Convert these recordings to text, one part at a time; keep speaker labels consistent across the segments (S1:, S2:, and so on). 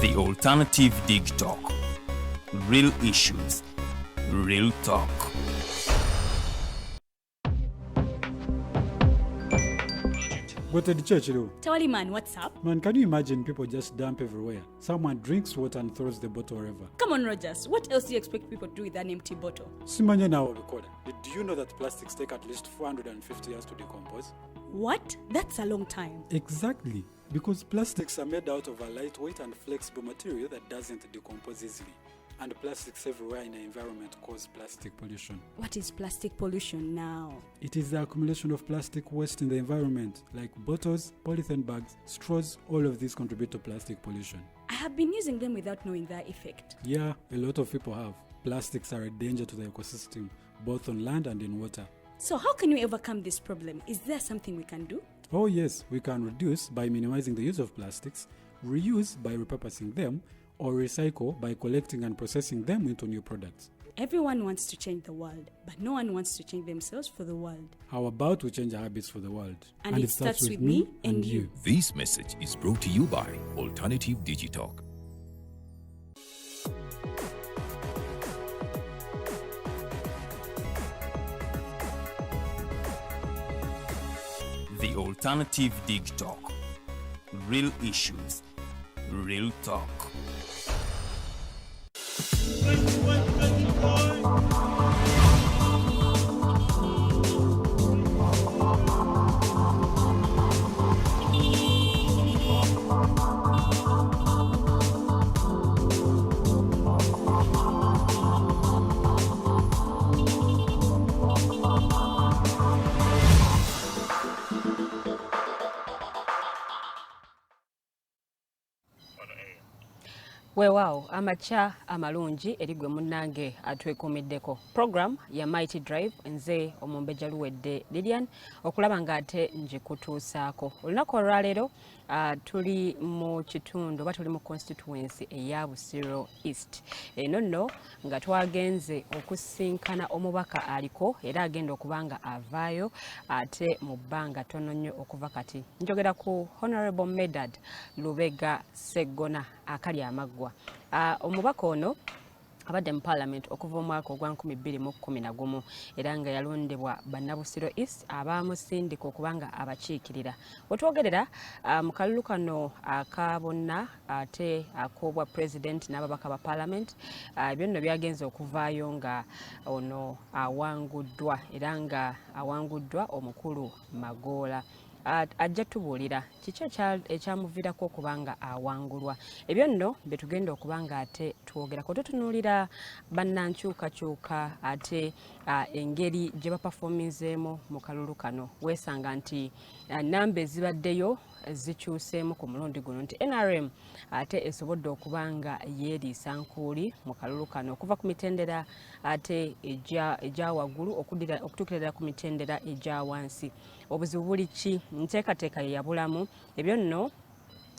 S1: The Alternative Dig Talk. Real issues, real talk.
S2: Go to the church, though.
S3: Tawali man, what's up?
S2: Man, can you imagine people just dump everywhere? Someone drinks water and throws the bottle wherever.
S3: Come on, Rogers. What else do you expect people to do with an empty bottle?
S2: Simanye now, record. Did you know that plastics take at least 450 years to decompose?
S3: What? That's a long time.
S2: Exactly. Because plastics are made out of a lightweight and flexible material that doesn't decompose easily. And plastics everywhere in the environment cause plastic pollution.
S3: What is plastic pollution now?
S2: It is the accumulation of plastic waste in the environment, like bottles, polythene bags, straws. All of these contribute to plastic pollution.
S3: I have been using them without knowing their effect.
S2: Yeah, a lot of people have. Plastics are a danger to the ecosystem, both on land and in water.
S3: So how can we overcome this problem? Is there something we can do?
S2: Oh yes, we can reduce by minimizing the use of plastics, reuse by repurposing them, or recycle by collecting and processing them into new products.
S3: Everyone wants to change the world, but no one wants to change themselves for the world.
S2: How about we change our habits for the world?
S3: And it starts with me and you.
S1: This message is brought to you by Alternative Digitalk. The Alternative Dig Talk. Real issues, real talk.
S4: Weewaawo amakya amalungi eri gwe munnange atwekuumiddeko. Program ya Mighty Drive nze Omumbejja Luwedde Lilian okulaba ng'ate njikutuusaako. Olunaku olwaleero tuli mu kitundu oba tuli mu constituency eya Busiro East. Eno nno nga twagenze okusinkana omubaka aliko era agenda okuba nga avaayo ate mu bbanga ttono nnyo okuva kati. Njogera ku Honorable Medad Lubega Sseggona akali amaggwa. Omubaka ono abadde mu Parliament okuva omwaka ogwa 2011 era nga yalondebwa Bannabusiro East abaamusindika okubanga abakiikirira. Wetwogerera mu kalulu kano aka bonna ate ak'obwa President n'ababaka ba Parliament byonna byagenze okuvaayo nga ono awanguddwa era nga awanguddwa omukulu Magoola. Ajja tubuulira kiki ekyamuviirako okubanga awangulwa. Ebyo nno bye tugenda okubanga ate twogerako. Tutunuulira bannankyukakyuka ate engeri gye bapafominzeemu mu kalulu kano. Weesanga nti nnamba ezibaddeyo zikyuseemu ku mulundi guno nti NRM ate esobodde okubanga yeeriisa nkuuli mu kalulu kano okuva ku mitendera ate egya waggulu okutuukirira ku mitendera egya wansi. Obuzibu buli ki? Nteekateeka ye yabulamu. Ebyo nno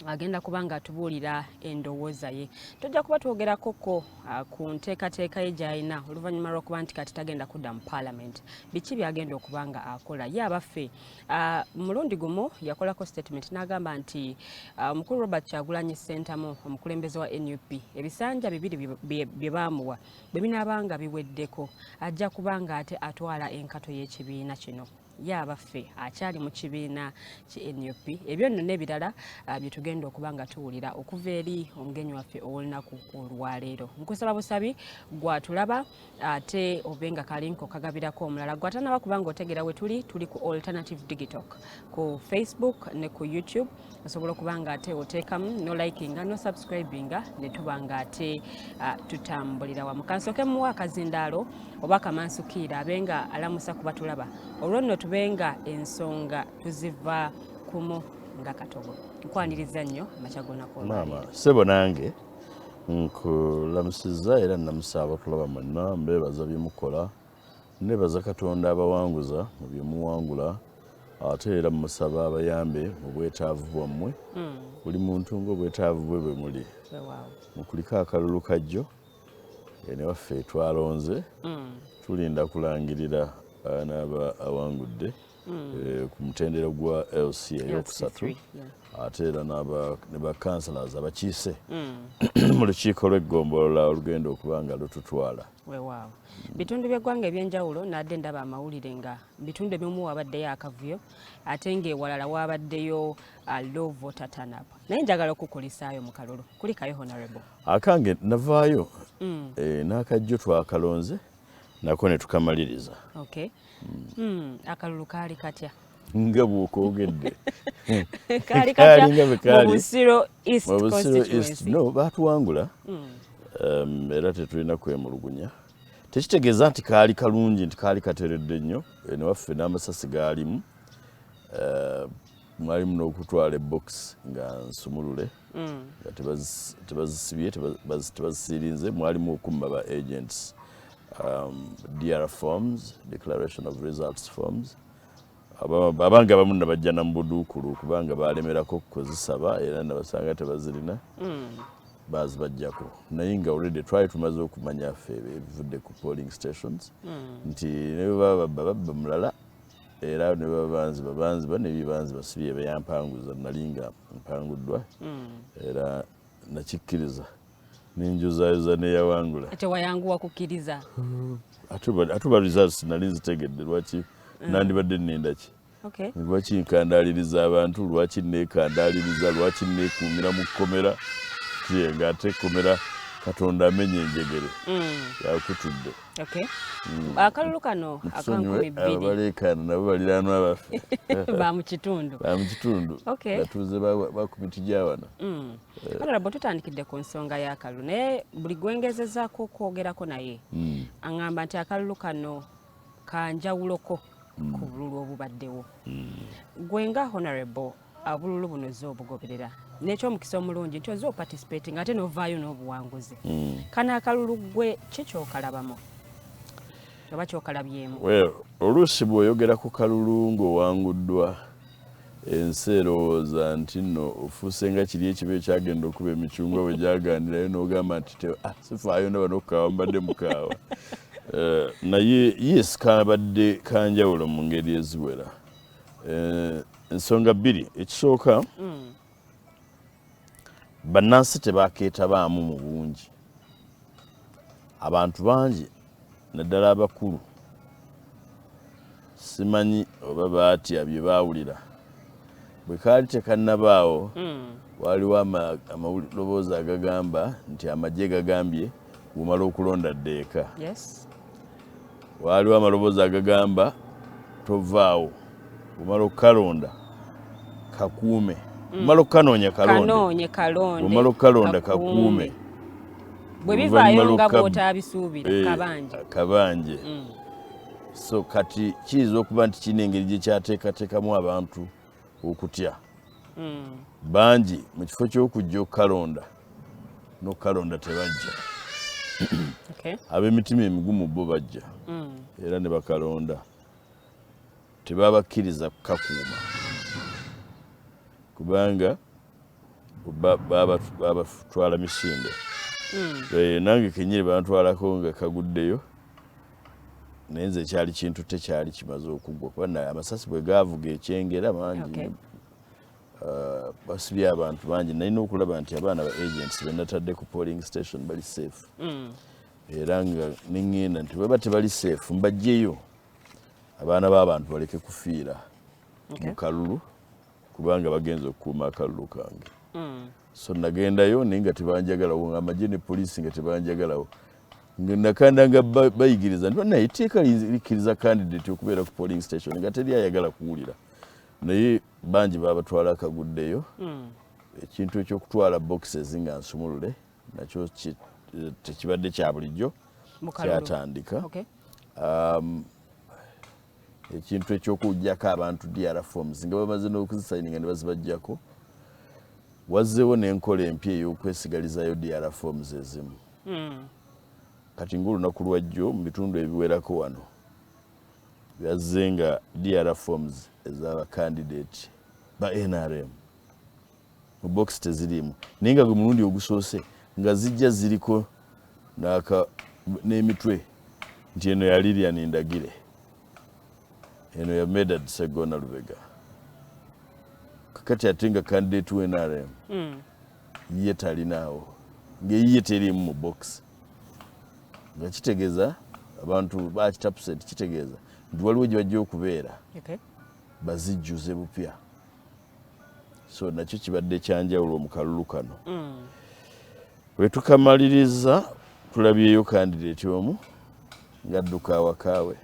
S4: agenda kubanga atubuulira endowooza ye. Tujja kuba twogerako ku nteekateeka ye gy'alina oluvannyuma lw'okuba nti kati tagenda kudda mu Parliament. Biki byagenda okubanga akola? Ye abaffe mulundi gumu yakolako statement n'agamba nti omukulu Robert Kyagulanyi Ssentamu omukulembeze wa NUP ebisanja bibiri bye baamuwa bwe binaabanga biweddeko ajja kubanga ate atwala enkato y'ekibiina kino. Yabaffe akyali mu kibiina ki NUP. Ebyo nno n'ebirala bye tugenda okubanga tuwulira okuva eri omugenyi waffe ow'olunaku olwaleero. Nkusaba busabi gwatulaba ate obenga kalinko kagabirako omulala gwatanaba kubanga otegera we tuli ku Alternative Digitalk ku Facebook ne ku YouTube osobola okubanga ate oteekamu no likinga no subscribinga ne tubanga ate tutambulira wamu. Kansooke muwa akazindaalo oba kamansukiira abenga alamusa kuba tulaba olwo nno tubenga ensonga tuziva kumu nga katobo. Nkwaniriza nnyo amakyagona
S5: maama sebo nange nkulamusiza era namusaba kulaba mwenna mbebaza byemukola nebaza Katonda abawanguza mu byemuwangula ate era musaba abayambe mu bwetaavu bwammwe buli muntu ng'obwetaavu bwe bwe muli mukuliko akalulu kajjo ene waffe twalonze tulinda kulangirira n'aba awangudde ku mutendera gwa LC eyokusatu ate era ne bakansalers abakiise mu lukiiko lw'eggombolola olugenda okuba nga lututwala.
S4: Weewaawo. Bitundu by'eggwanga ebyenjawulo nadde ndaba amawulire nga bitundu ebimu wabaddeyo akavuyo ate ng'ewalala wabaddeyo low voter turnout. Naye njagala okukulisaayo mu kalulu. Kulikayo Honorable.
S5: Akange navaayo n'akajjo twakalonze nako ne tukamaliriza.
S4: Okay. Akalulu kaali katya?
S5: Nga bw'okoogedde.
S4: Kaali katya mu Busiro East constituency.
S5: No, baatuwangula. Era tetulina kwemulugunya. Tekitegeeza nti kaali kalungi nti kaali kateredde nnyo ne waffe n'amasasi gaalimu. Mwalimu n'okutwala ebox nga nsumulule nga tebazisibye tebazisirinze. Mwalimu okumma ba agents DR forms, declaration of results forms. Abanga abamu nabajja na mbuduukulu kubanga baalemerako okukozesaba era nabasanga tebazirina bazibajjako. Naye nga already twali tumaze okumanya ffe ebivudde ku polling stations nti ne babba mulala era ne babanziba ne bibanziba sibye beyampanguza nalinga mpanguddwa era nakikkiriza ninjuzaayoza neyawangula.
S4: Ate wayanguwa kukkiriza?
S5: Atuba results nali nzitegedde lwaki nandibadde nninda ki? Lwaki nkandaaliriza abantu, lwaki neekandaaliriza, lwaki neekuumira mu kkomera nga ate ekkomera Katonda amenye enjegere yakutudde.
S4: Akalulu kano akankumi bbiri
S5: abaleekaana nabo baliraanwa baffe
S4: ba mu kitundu
S5: batuuze ba komiti gya wano.
S4: Honorable, tutandikidde ku nsonga y'akalulu naye buli gwengezezaako okwogerako naye aŋŋamba nti akalulu kano kanjawuloko ku bululu obubaddewo. Gwe nga Honorable abululu buno zze obugoberera n'ekyomukisa omulungi nti ozze oparticipating ate n'ovaayo n'obuwanguzi. Kano akalulu gwe ki kyokalabamu oba kyokalabyemu?
S5: Oluusi bw'oyogera ku kalulu ng'owanguddwa ensi erowooza nti nno ofuuse nga kiri ekiba ekyagenda okuba emicungwa bwe gyagaanirayo n'ogamba nti sifaayo ndaba n'okukaawa mbadde mukaawa. Naye yes kabadde kanjawulo mu ngeri eziwera. Ensonga bbiri. Ekisooka bannansi tebakeetabaamu mu bungi. Abantu bangi naddala abakulu simanyi oba baatya bye baawulira bwe kaali tekannabaawo waaliwo amaloboozi agagamba nti amagye gagambye bw'omala okulonda ddeeka. Waaliwo amaloboozi agagamba tovaawo bw'omala okukalonda kakuume. Bw'omala okukanoonya kalonde. Bw'omala okukalonda kakuume.
S4: Bwe bivaayo nga bw'otaabisuubira
S5: kabanje. So kati kiyinza okuba nti kino engeri gye kyateekateekamu abantu okutya. Bangi mu kifo ky'okujja okukalonda n'okukalonda tebajja. Ab'emitima emigumu bo bajja era ne bakalonda. Tebabakkiriza kukakuuma kubanga babatwala misinde. Nange kenyini bantwalako nga kaguddeyo naye nze kyali kintu tekyali kimaze okuggwa kuba amasasi bwe gaavuga ekyengera mangi basibye abantu bangi. Nalina okulaba nti abaana ba agents be natadde ku polling station bali safe era nga neŋŋenda nti bweba tebali safe mbajjeyo abaana b'abantu baleke kufiira mu kalulu kubanga bagenza okukuuma akalulu kange. So nagendayo naye nga tebanjagalawo, amagye ne poliisi nga tebanjagalawo. Nakanda nga bayigiriza nti naye etteeka likkiriza candidate okubeera ku polling station nga teri ayagala kuwulira. Naye bangi babatwala akaguddeyo. Ekintu ekyokutwala boxes nga nsumulule nakyo tekibadde kya bulijjo kyatandika. Ekintu ekyokujjako abantu DR forms nga bamaze n'okuzisayininga ne bazibajjako. Wazzeewo n'enkola empya ey'okwesigalizayo DR forms ezimu. Kati ng'olunaku lwajjo mu bitundu ebiwerako wano yazze nga DR forms ez'aba candidate ba NRM mu box tezirimu naye nga gwe mulundi ogusoose nga zijja ziriko n'emitwe nti eno ya Lilian Ndagire eno ya Medad Segona Lubega kakati atenga candidate we NRM ye talinaawo ng'eyiye teri mu box nga kitegeeza abantu bakitapuseti kitegeeza nti waliwo gye bajja okubeera bazijjuze bupya so nakyo kibadde kyanjawulo mu kalulu kano bwe tukamaliriza tulabyeyo candidate omu ng'adduka awakaawe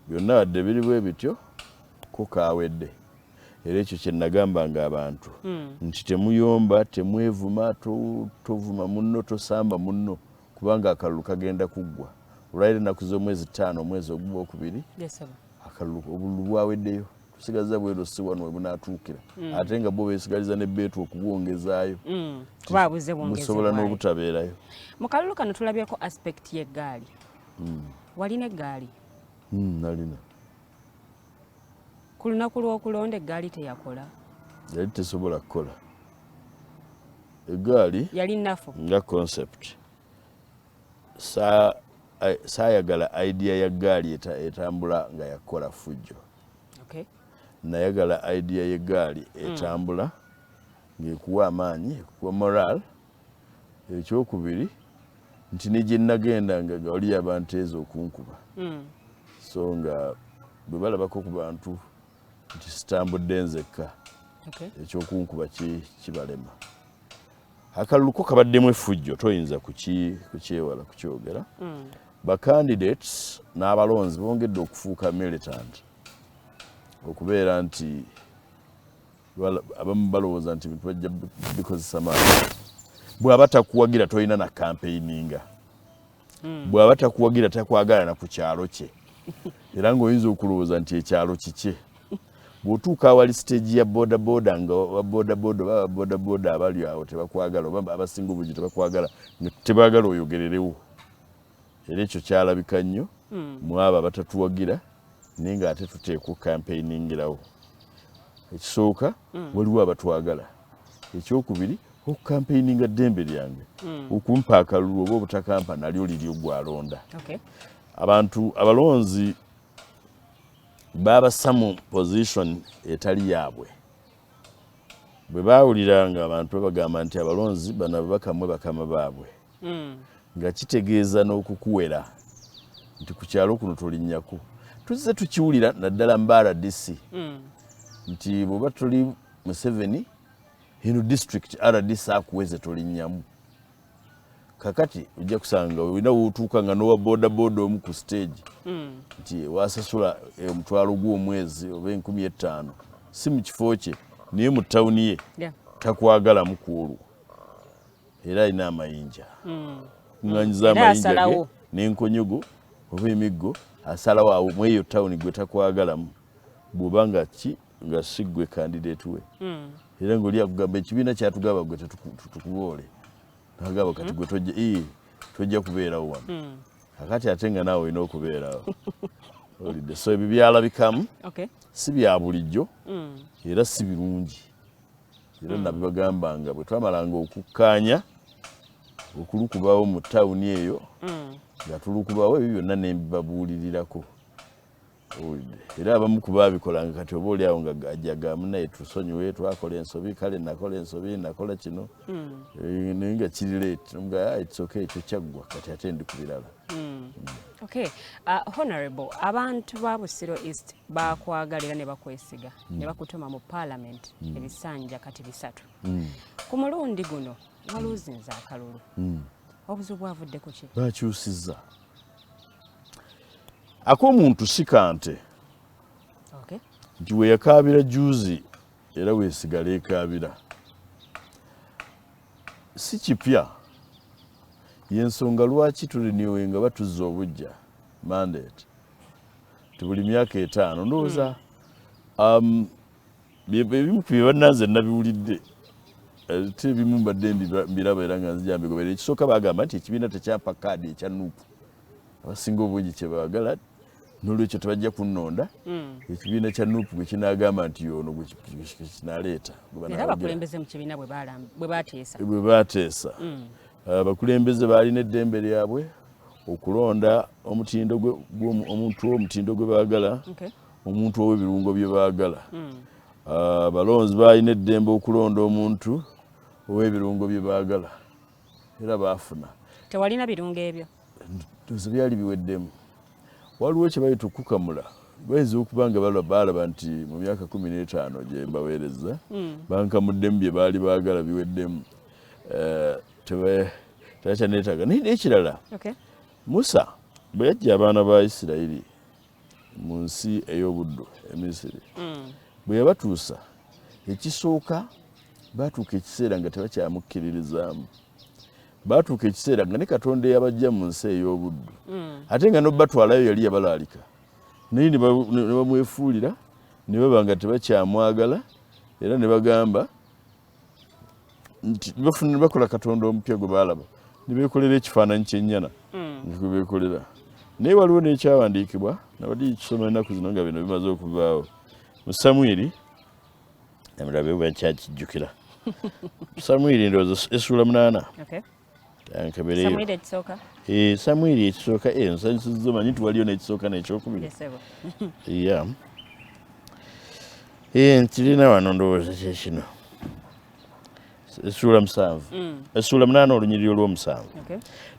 S5: byonna wadde biri bwe bityo ko kaawedde era ekyo kye nagambanga abantu nti temuyomba temwevuma tovuma munno tosamba munno kubanga akalulu kagenda kuggwa olwaliro ennaku z'omwezi 5 omwezi ogwokubiri akalulu obululu bwaweddeyo tusigaza bwero si wano we bunaatuukira ate nga bo beesigaliza ne beetu okubwongezaayo musobola n'obutabeerayo
S4: mu kalulu kano tulabyeko aspect y'eggaali walina eggaali
S5: nalina
S4: ku lunaku lw'okulonda eggaali teyakola
S5: yali tesobola kukola eggaali
S4: yali nafu
S5: nga concept saayagala idea ya ggaali etambula nga yakola fujjo nayagala idea y'eggaali etambula ng'ekuwa amaanyi ekuwa moral ekyokubiri nti ne gye nagendanga nga waliyo abantu ezo okunkuba so nga bwe balabako ku bantu nti sitambudde nzekka ekyokunkuba kibalema akalulu ko kabaddemu effujjo toyinza kukyewala kukyogera bacandidates n'abalonzi bongedde okufuuka militant okubeera nti abamu balowooza nti bintu bajja bikozesa maanyi bw'aba takuwagira tolina na campaigninga bw'aba takuwagira takwagala na ku kyalo kye era ng'oyinza okulowooza nti ekyalo kikye bw'otuuka awali stage ya bodaboda nga bodaboda abali awo tebakwagala oba abasinga obungi tebakwagala tebaagala oyogererewo era ekyo kyalabika nnyo mu abo abatatuwagira naye ng'ate tuteekwa campaigning-irawo ekisooka waliwo abatwagala ekyokubiri okucampaigninga ddembe lyange okumpa akalulu oba obutakampa nalyo liri ogwalonda abantu abalonzi babassa mu position etali yaabwe bwe baawulira nga abantu babagamba nti abalonzi bano bakamwe bakama baabwe nga kitegeeza n'okukuwera nti ku kyalo kuno tolinnyako tuzze tukiwulira naddala mu RDC nti bw'oba tuli Museveni eno district RDC akuweze tolinnyamu kakati ojja kusanga olina wootuuka nga n'owa bodaboda omu ku stage nti wasasula omutwalo gw'omwezi oba 15,000 si mu kifo kye naye mu tawuni ye takwagalamu ku olwo era alina amayinja kuŋŋanyiza amayinja ge n'enkonyogo oba emiggo asalawo awo mu eyo tawuni gwe takwagalamu bw'oba nga nga si ggwe candidate we era ng'oli akugamba ekibiina kyatugaba gwe tetukuboole nagaba kati gwe tojja kubeerawo wano kakati ate nga naawe olina okubeerawo olidde so ebyo byalabikamu si bya bulijjo era si birungi era nabibagambanga bwe twamalanga okukkaanya okulukubawo mu tawuni eyo nga tulukubawo ebyo byonna nembibabuulirirako era abamu ku baabikolanga kati oba oli awo nga ajjagamu naye tusonyiwe twakola ensobi kale nakola ensobi nakola kino naye nga kiri late nga it's okay ekyo kyaggwa kati ate ndi ku birala
S4: honorable abantu ba Busiro East bakwagalira ne bakwesiga ne bakutuma mu parliament ebisanja kati 3 ku mulundi guno waluzinza akalulu obuzibu bwavudde ku ki
S5: bakyusizza ak'omuntu si kante nti weyakaabira juzi era weesigala ekaabira si kipya yensonga lwaki tuliniwe nga batuzza obujja mandate ti buli myaka 5 ndowooza ebimu ku bye bannanze nabiwulidde ate ebimu mbadde mbiraba era nga nzija mbigobera ekisooka bagamba nti ekibiina tekyampa kaadi ekya nuupu abasinga obungi kye baagala n'olwekyo tebajja kunnonda ekibiina kya nuupu gwe kinaagamba nti yono gwe kinaleeta
S4: era abakulembeze mu kibiina bwe bateesa
S5: abakulembeze baalina eddembe lyabwe okulonda omutindo omuntu omutindo gwe baagala omuntu ow'ebirungo bye baagala abalonzi balina eddembe okulonda omuntu ow'ebirungo bye baagala era baafuna
S4: tewalina birungo ebyo
S5: tuzi byali biweddemu waliwo kye bayita okukamula bayinza okuba nga balaba nti mu myaka 15 gye mbaweereza bankamuddemu bye baali baagala biweddemu tebakyaneetaaga naye ekirala Musa bwe yajja abaana ba Isirayiri mu nsi ey'obuddu Emisiri bwe yabatuusa ekisooka baatuuka ekiseera nga tebakyamukkiririzaamu baatuuka ekiseera nga ne Katonda eyabajja mu nsi ey'obuddu ate nga n'obatwalayo yali yabalaalika naye ne bamwefuulira ne baba nga tebakyamwagala era ne bagamba nti bakola Katonda omupya gwe baalaba ne beekolera ekifaananyi ky'ennyana nga beekolera naye waliwo n'ekyawandiikibwa nabadde kisoma ennaku zino nga bino bimaze okuvaawo mu Samwiri emirabe bwakyakijjukira Samwiri ndowooza essula 8 Samwiri ekisooka nsanyusizza manyi nti waliyo n'ekisooka n'ekyokubiri nkirina wano ndowooza kyekino essula 7 essula 8 olunyiriri olw'omusanvu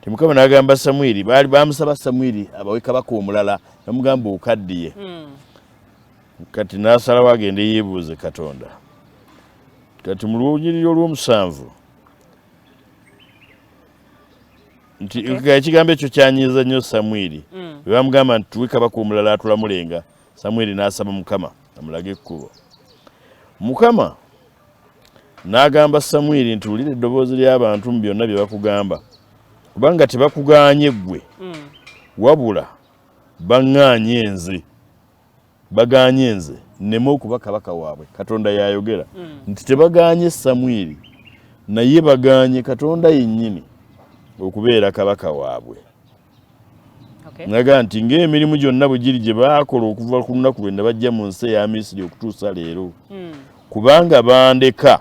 S5: Mukama n'agamba Samwiri bamusaba Samwiri abawe kabaka omulala namugamba okaddiye kati n'asalawo agende yeebuuze Katonda kati mu lunyiriri olw'omusanvu nti ekigambo ekyo kyanyiiza nnyo Samwiri bwe bamugamba nti tuwe kabaka omulala atulamulenga Samwiri n'asaba Mukama amulage ekkubo Mukama n'agamba Samwiri nti wulira eddoboozi ly'abantu mu byonna bye bakugamba kubanga tebakuganye ggwe wabula baganye nze nneme okuba kabaka waabwe Katonda yayogera nti tebaganye Samwiri naye baganye Katonda yennyini okubeera kabaka waabwe naga nti ng'emirimu gyonna bwe giri gye baakola okuva ku lunaku lwe bajja mu nsi eya Misiri okutuusa leero kubanga bandeka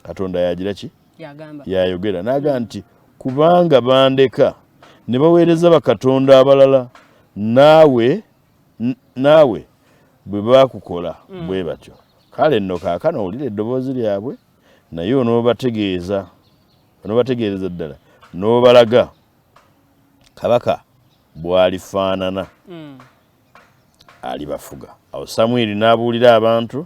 S5: Katonda yagira ki yayogera naga nti kubanga bandeka ne baweereza bakatonda abalala naawe bwe baakukola bwe batyo kale nno kaakano owulira eddoboozi lyabwe naye onoobategeereza ddala n'obalaga kabaka bw'alifaanana alibafuga awo Samwiri n'abuulira abantu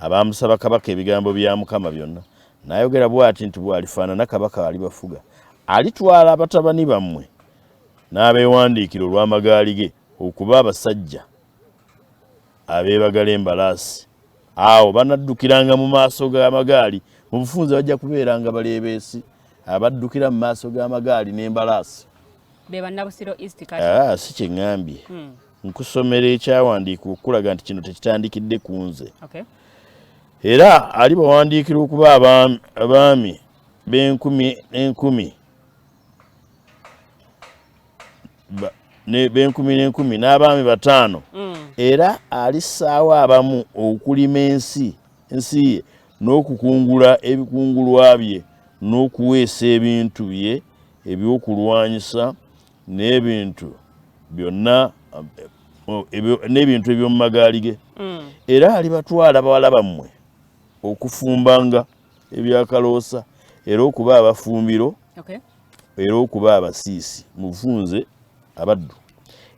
S5: abaamusaba kabaka ebigambo bya Mukama byonna n'ayogera bw'ati nti bw'alifaanana kabaka alibafuga alitwala abatabani bammwe n'abeewandiikira olw'amagaali ge okuba abasajja abeebagala embalaasi awo banaddukiranga mu maaso g'amagaali mu bufunze bajja kubeeranga baleebeesi abaddukira mu maaso g'amagaali n'embalaasi si kye ŋŋambye nkusomera ekyawandiika okulaga nti kino tekitandikidde ku nze era alibawandiikira okuba abaami b'enkumi n'enkumi n'abaami 5 era alissaawo abamu okulima ensi ye n'okukungula ebikungulwa bye n'okuweesa ebintu bye ebyokulwanyisa n'ebintu byonna n'ebintu eby'omu magaali ge era alibatwala bawala bammwe okufumbanga ebyakaloosa era okuba abafumbiro era okuba abasiisi mu bufunze abaddu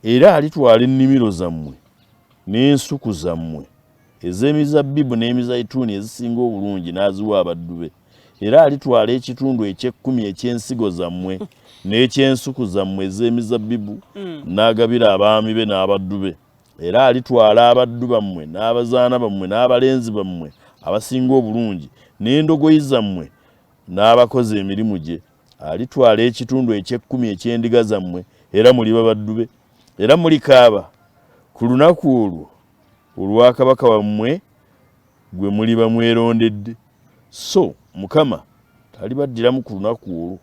S5: era alitwala ennimiro zammwe n'ensuku zammwe ez'emizabbibu n'emizayituuni ezisinga obulungi n'aziwa abaddu be era alitwala ekitundu eky'ekkumi eky'ensigo zammwe n'ekyensuku zammwe ez'emizabbibu n'agabira abaami be n'abaddu be era alitwala abaddu bammwe n'abazaana bammwe n'abalenzi bammwe abasinga obulungi n'endogoyi zammwe n'abakozi emirimu gye alitwala ekitundu eky'ekkumi eky'endiga zammwe era muliba baddu be era mulikaaba ku lunaku olwo olwa kabaka wammwe gwe muliba mwerondedde so Mukama talibaddiramu ku lunaku olwo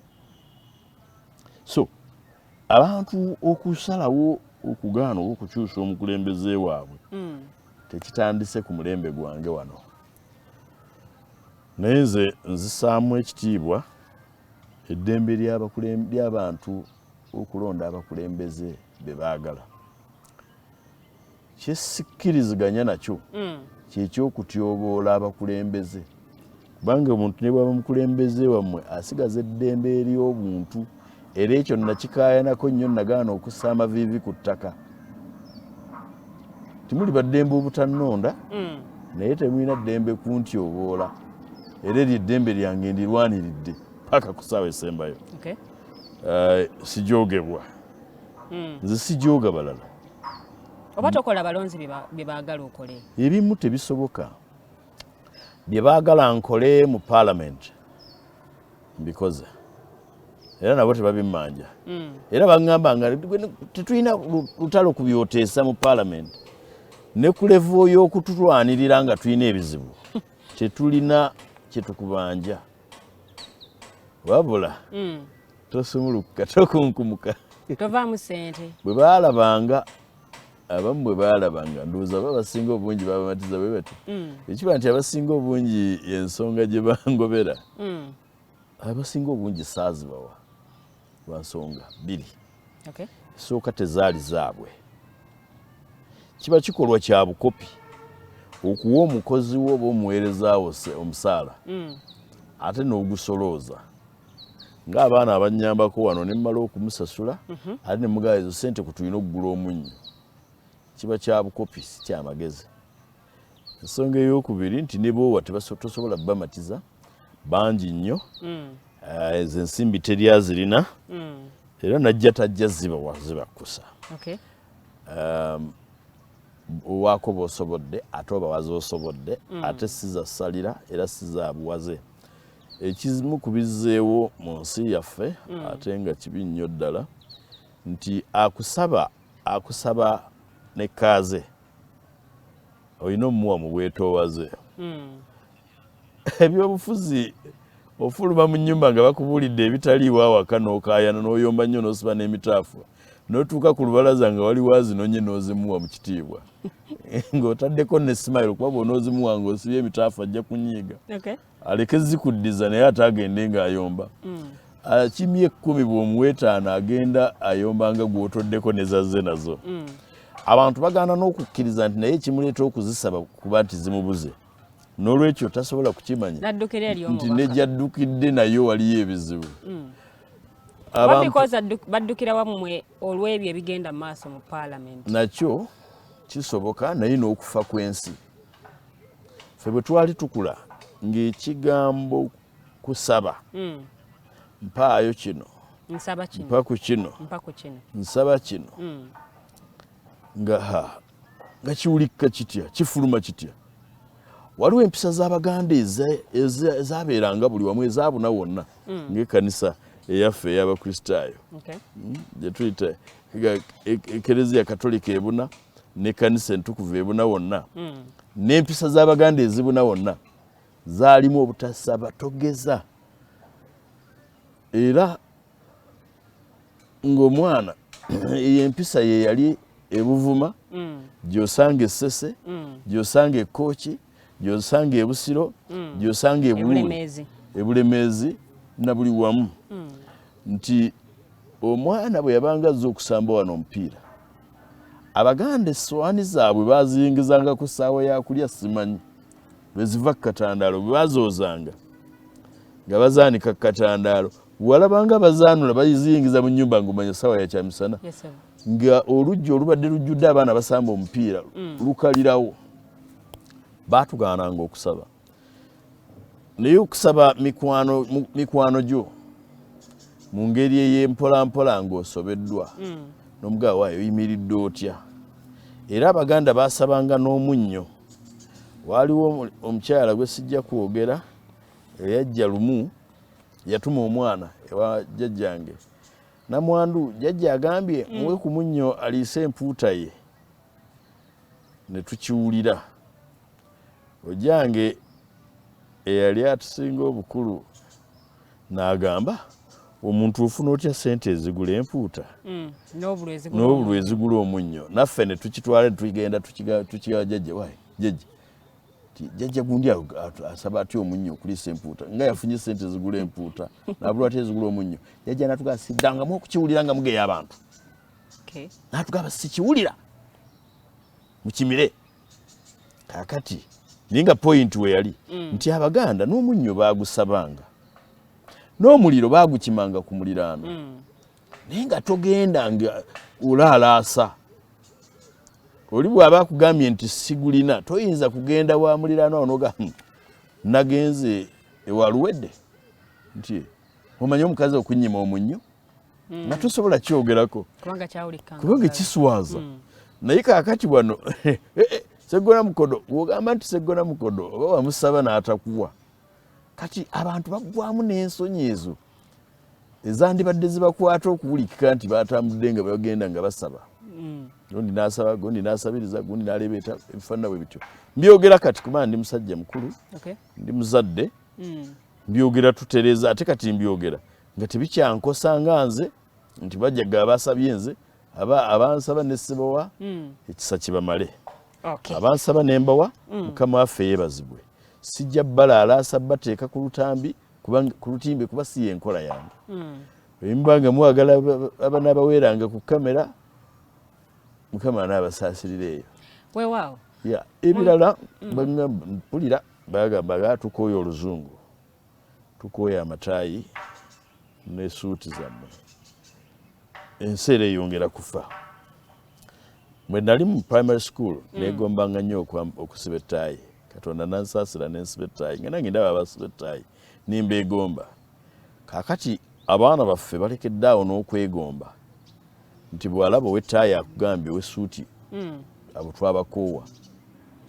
S5: so abantu okusalawo okugaana okukyusa omukulembeze waabwe tekitandise ku mulembe gwange wano naye nze nzisaamu ekitiibwa eddembe ly'abantu okulonda abakulembeze be baagala kyesikkiriziganya nakyo kyekyokutyoboola abakulembeze kubanga omuntu ne bwaba mukulembeze wammwe asigaza eddembe ery'obuntu era ekyo nakikaayanako nnyo nagaana okussa amaviivi ku ttaka timuli baddembe obutannonda naye temulina ddembe kuntyoboola era eryo eddembe lyange ndirwaniridde paka ku ssaawa esembayo sijoogebwa nze sijooga balala
S4: oba tokola balonzi bye baagala okole
S5: ebimu tebisoboka bye baagala nkole mu paalamenti mbikoze era nabo tebabimmanja era baŋŋamba nga tetulina lutalo kubyoteesa mu paalamenti ne ku levo y'okutulwanirira nga tulina ebizibu tetulina kyetukubanja wabula tosumuluka tokunkumuka
S4: tovaamu ssente
S5: bwe baalabanga abamu bwe baalabanga ndowooza aba abasinga obungi babamatiza bwe bati ekiba nti abasinga obungi ensonga gye bangobera abasinga obungi saazibawa lwa nsonga bbiri esooka tezaali zaabwe kiba kikolwa kya bukopi okuwa omukozi wo oba omuweerezaawo omusaala ate n'ogusolooza ng'abaana abannyambako wano ne mmala okumusasula ate ne mugaba ezo ssente kutulina okugula omunnyo kiba kya bukopi si kya magezi ensonga ey'okubiri nti ne boowa tosobola bamatiza bangi nnyo ezo ensimbi teryazirina era najja tajja zibawa zibakusa owaako b'osobodde ate obawaze osobodde ate sizasalira era sizaabuwaze ekizimu kubizzeewo mu nsi yaffe ate nga kibi nnyo ddala nti akusaba ne kaaze olina omuwa mu bwetoowaze ebyobufuzi ofuluma mu nnyumba nga bakubuulidde ebitaliiwo awaka n'okaayana n'oyomba nnyo n'osiba n'emitaafu n'otuuka ku lubalaza nga wali wazinonye n'ozimuwa mu kitiibwa ng'otaddeko ne simayiro kuba bw'onoozimuwa ng'osibye emitaafu ajja kunyiiga aleke zikuddiza naye ate agende ng'ayomba akimye 10 bw'omuweetaano agenda ayomba nga gw'otoddeko ne zazze nazo abantu bagaana n'okukkiriza nti naye kimuleeta okuzisaba kuba nti zimubuze n'olwekyo tasobola kukimanya nti nejyaddukidde nayo waliyo ebizibu
S4: baddukira wammwe olw'ebyo ebigenda mu maaso mu paalamenti
S5: nakyo kisoboka naye n'okufa kw'ensi ffe bwe twali tukula ng'ekigambo kusaba mpaayo kino mpa ku kino nsaba kino nga kiwulikka kitya kifuluma kitya waliwo empisa z'Abaganda ezaabeeranga buli wamu ezaabuna wonna ng'ekkanisa eyaffe ey'abakristaayo gye tuyita ekereziya katolika ebuna n'ekkanisa entukuvu ebuna wonna n'empisa z'Abaganda ezibuna wonna zaalimu obutasaba togeza era ng'omwana empisa ye yali ebuvuma gy'osanga essese gy'osanga ekkooki gy'osanga ebusiro gy'osanga ebulemeezi na buli wamu nti omwana bwe yabanga azze okusamba wano omupiira Abaganda essowaani zaabwe baaziyingizanga ku ssaawa ya kulya simanyi bwe ziva ku katandaalo bwe bazoozanga nga bazaanika ku katandaalo walabanga bazaanula baziyingiza mu nnyumba ng'omanya ssaawa ya kyamisana nga oluggi olubadde lujjudde abaana basamba omupiira lukalirawo baatugaananga okusaba naye okusaba mikwano gyo mu ngeri ey'empolampola ng'osobeddwa n'omugabo waayo oyimiridde otya era Abaganda baasabanga n'omunnyo waaliwo omukyala gwe sijja kwogera eyajja lumu yatuma omwana ewa jjajjange namwandu jjajja agambye muwe ku munnyo aliise empuuta ye ne tukiwulira ojjange eyali atusinga obukulu n'agamba omuntu ofuna otya ssente ezigula empuuta n'obulwa ezigula omunnyo naffe ne tukitwala ne tugenda tukigawa jjajja waayi jjajja jajja gundi asaba atyo omunnyo kulisa empuuta nga yafunye sente zigula empuuta nabulwa ate zigula omunnyo jajja natuga sidanga mu kukiwulira nga mugeya abantu natugamba sikiwulira mukimire kakati ninga point we yali nti Abaganda n'omunnyo bagusabanga n'omuliro bagukimanga ku muliraano nenga togenda nga ulalaasa oli bw'aba akugambye nti sigulina toyinza kugenda wa muliraano onoga nagenze ewaluwedde nti omanyi omukazi okunyima omunnyo nga tosobola kyogerako kubanga kiswaza naye kakati wano Seggona Mukodo wogamba nti Seggona Mukodo oba wamusaba n'atakuwa kati abantu bagwamu n'ensonyi ezo ezandibadde zibakwata okuwulikika nti batambudde nga bagenda nga basaba gundi nasaba gundi nasabiriza gundi nalebeeta ebifaanana bwe bityo mbyogera kati kuba ndi musajja mukulu ndi muzadde mbyogera tutereza ate kati mbyogera nga tebikyankosa nga nze nti bajjaga abasabye nze abansaba nesibawa ekisa kibamale abansaba nembawa mukama waffe yeebazibwe sijja balaalaasa bateeka ku lutambi ku lutimbe kuba si yenkola yange embanga mwagala abana abaweeranga ku kamera mukama n'abasaasirira eyo
S4: weewaawo
S5: ebirala mpulira bagamba tukooya oluzungu tukooya amataayi n'esuuti zammwe enseera eyongera kufa bwe nali mu primary school neegombanga nnyo okusiba ettaayi Katonda nansaasira nensiba ettaayi nga nange ndaba abasiba ettaayi nimbeegomba kaakati abaana baffe balekedde awo n'okwegomba nti bw'alaba ow'ettaayi akugambye ow'essuuti abo twabakoowa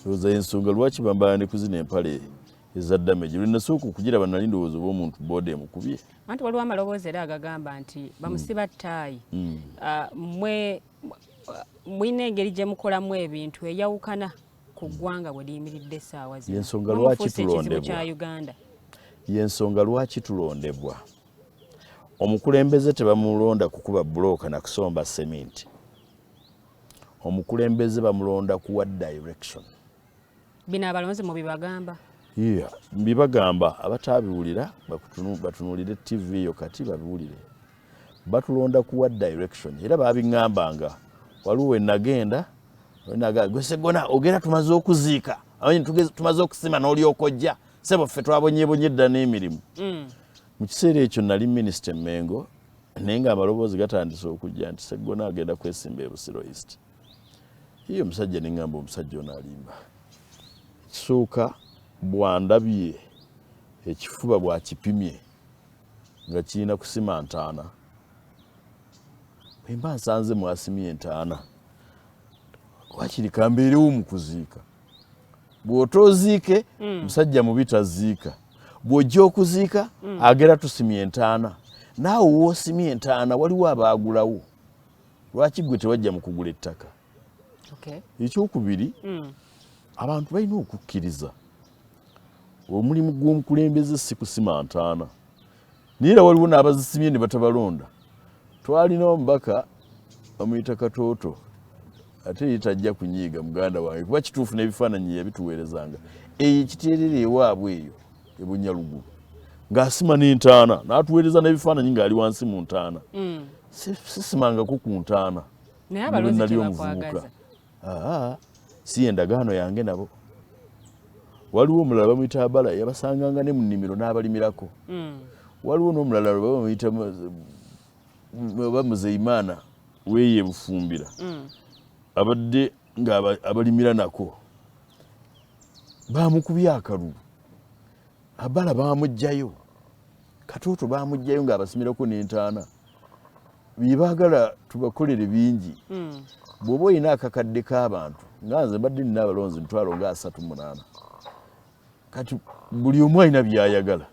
S5: ndowooza ensonga lwaki bambala ne kuzina empale eza damage lwe nasooka okugiraba nali ndowooza oba omuntu booda emukubye
S4: anti waliwo amaloboozi era agagamba nti bamusiba ttaayi mwina engeri gye mukolamu ebintu eyawukana ku ggwanga bwe liyimiridde essaawa zino
S5: yensonga lwaki tulondebwa
S4: kya Uganda
S5: yensonga lwaki tulondebwa omukulembeze tebamulonda kukuba bulooka na kusomba seminti omukulembeze bamulonda kuwa direction
S4: bino abalonzi mu bibagamba
S5: mbibagamba abatabiwulira batunuulire TV yo kati babiwulire batulonda kuwa direction era babiŋŋambanga waliwo we nagenda gwe Seggona ogera tumaze okuziika tumaze okusima n'olyoka ojja sebo ffe twabonyebonye edda n'emirimu mu kiseera ekyo nali minisita Mengo naye nga amaloboozi gatandise okujja nti Seggona agenda kwesimba e Busiro East iyo omusajja neŋŋamba omusajja ono alimba ekisooka bwandabye ekifuba bwakipimye nga kirina kusima ntaana bwe mba nsanze mwasimye entaana wakiri kambeerewo mu kuziika bw'otooziike musajja mubi taziika bw'ojja okuziika agera tusimye entaana naawe woosimye entaana waliwo abaagulawo lwaki gwe tewajja mu kugula ettaka ekyokubiri abantu balina okukkiriza omulimu gw'omukulembeze si kusima ntaana naye era waliwo n'abazisimye ne batabalonda twalina omubaka bamuyita Katooto ate ye tajja kunyiiga muganda wange kuba kituufu n'ebifaananyi yabituweerezanga eyo ekiteerera ewaabwe eyo ebunyalugu ng'asima n'entaana n'atuweereza n'ebifaananyi ng'ali wansi mu ntaana sisimangako ku ntaana
S4: naye abalonzi tebakwagaza
S5: si endagaano yange nabo waliwo omulala bamuyita Abala yabasanganga ne mu nnimiro n'abalimirako waliwo n'omulala bamuyita Muzeimana weeye Bufumbira abadde nga abalimira nako bamukubye akalulu Abala bamugjayo Katooto bamugjayo ng'abasimirako n'entaana byebaagala tubakolere bingi bw'oba olina akakadde k'abantu nga nze mbadde nina abalonzi 38,000 kati buli omu alina by'ayagala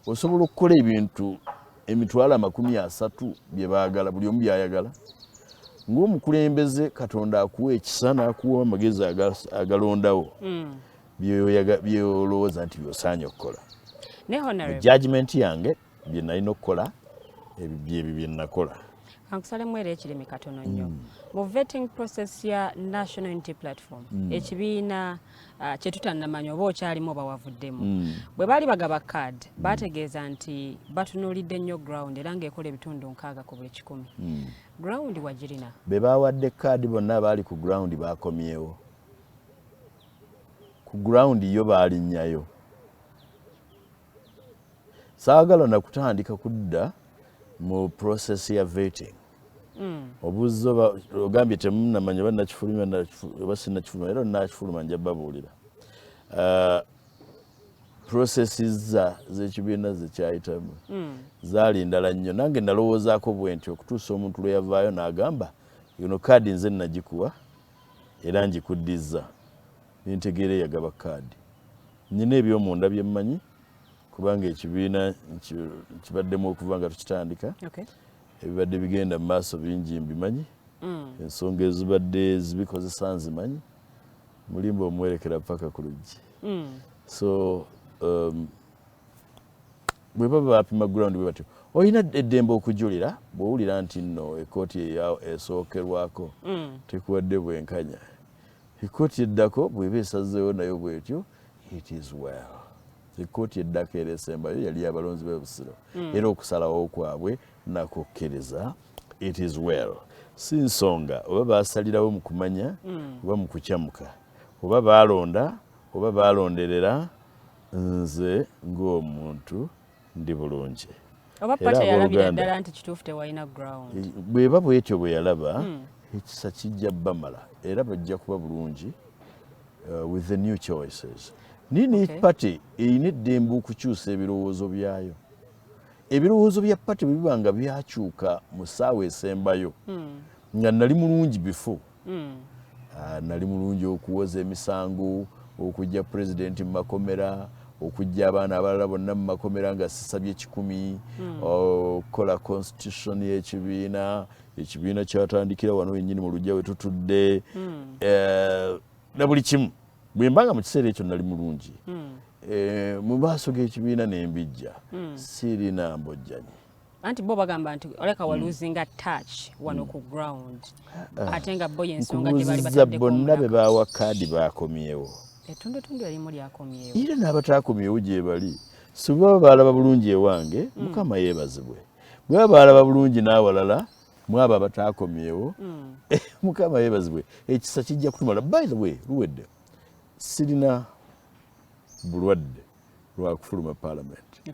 S5: osobola okukola ebintu 30,000 bye baagala buli omu by'ayagala ng'omukulembeze Katonda akuwa ekisa n'akuwa amagezi agalondawo byolowooza nti byosaanye okukola judgment yange bye nalina okukola ebyo bye nakola
S4: kankusalemu era ekirimi katono nnyo mu vetting process ya National Unity Platform ekibiina kyetutannamanya oba okyalimu oba wavuddemu bwe baali bagaba kaadi bategeeza nti batunuulidde nnyo ground era ng'ekola ebitundu 6 ku buli 100 ground wagirina
S5: be bawadde kaadi bonna baali ku ground bakomyewo ku ground yo baalinnyayo saagala nakutandika kudda mu process ya vetting obuzo ogambye temunnamanya bannakifulumya oba sinnakifulumya era nnakifuluma nja babuulira processes z'ekibiina zekyayitamu zaali ndala nnyo nange nalowoozaako bwenti okutuusa omuntu lwe yavaayo n'agamba eno kaadi nze nagikuwa era njikuddiza nintegeera yagaba kaadi nyina ebyomunda bye mmanyi kubanga ekibiina kibaddemu okuva nga tukitandika ebibadde bigenda mu maaso bingi mbimanyi ensonga ezibadde zibikozesa nzimanyi mulimba omwerekera paka ku luggi so bwe baba bapima ground bwe batyo olina eddembe okujulira bw'owulira nti nno ekooti esookerwako tekuwadde bwenkanya ekooti eddako bw'eba esazeewo nayo bwetyo it is well ekooti eddako era esembayo yali abalonzi b'ebusiro era okusalawo kwabwe nakukiriza it is well si nsonga oba basalirawo mu kumanya oba mu kukyamuka oba balonda oba balonderera nze ng'omuntu ndi bulungi
S4: oba pata yalabira ddala nti kituufu tewalina ground
S5: bweba bwetyo bwe yalaba ekisa kijja bamala era bajja kuba bulungi with the new choices nini party eyina eddembe okukyusa ebirowoozo byayo ebirowoozo bya party bwe biba nga byakyuka mu ssaawa esembayo nga nali mulungi before nali mulungi okuwoza emisango okujja pulezidenti mu makomera okujja abaana abalala bonna mu makomera nga sisabye 100 okukola constitution y'ekibiina ekibiina kyatandikira wano wennyini mu lujja we tutudde na buli kimu bwe mbanga mu kiseera ekyo nali mulungi mu maaso g'ekibiina nembijja sirina mbojjanyi
S4: anti bo bagamba nti oleka wa losing a touch wano ku ground ate nga bo yensonga gye bali batadde
S5: bonna be bawa kaadi bakomyewo
S4: etundutundu erimu lyakomyewo
S5: era n'abataakomyewo gye bali si baba baalaba bulungi ewange mukama yeebazibwe bwe baba baalaba bulungi n'awalala mwabo abataakomyewo mukama yeebazibwe ekisa kijja kutumala by the way luwedde sirina bulwadde lwa kufuluma parliament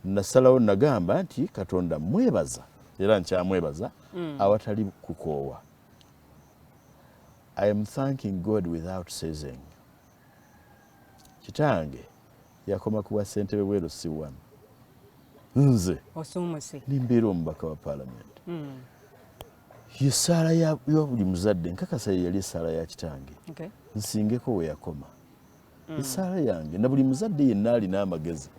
S5: nasalawo nagamba nti katonda mwebaza era nkyamwebaza awatali kukoowa I am thanking God without ceasing kitange yakoma kuwa ssentebe bwerusi wano nze
S4: osumuse
S5: nimbeera omubaka wa parliament yesaala ya buli muzadde nkakasa yali esaala ya kitange nsingeko we yakoma esaala yange na buli muzadde yenna alina amagezi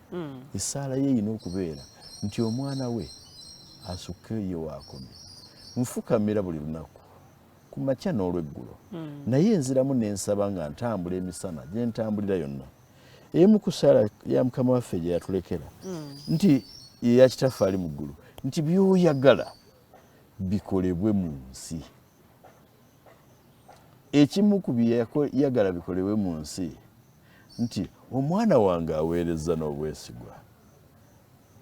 S5: esaala ye erina okubeera nti omwana we asukkeyo waakomye nfukamira buli lunaku ku makya n'olweggulo naye nziramu n'ensaba nga ntambula emisana gye ntambulira yonna emu ku ssaala ya mukama waffe gye yatulekera nti yeya kitaffe ali mu ggulu nti by'oyagala bikolebwe mu nsi ekimu ku byeyagala bikolebwe mu nsi nti omwana wange aweereza n'obwesigwa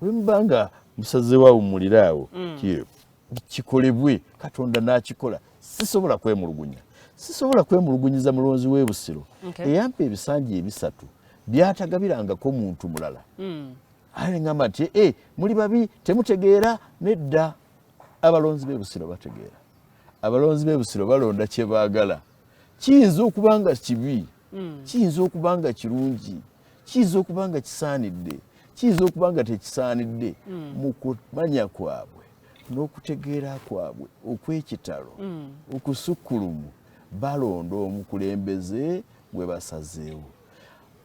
S5: bwe muba nga musazeewo awummulira awo kikolebwe katonda n'akikola sisobola kwemulugunyiza mulonzi w'ebusiro eyampa ebisanja ebisatu byatagabirangako muntu mulala ale ngamba nti muli babi temutegeera nedda abalonzi b'ebusiro bategeera abalonzi b'ebusiro balonda kye baagala kiyinza okuba nga kibi kiyinza okuba nga kirungi kiyinza okuba nga kisaanidde kiyinza okuba nga tekisaanidde mu kumanya kwabwe n'okutegeera kwabwe okw'ekitalo okusukkulumu balonda omukulembeze gwe basazeewo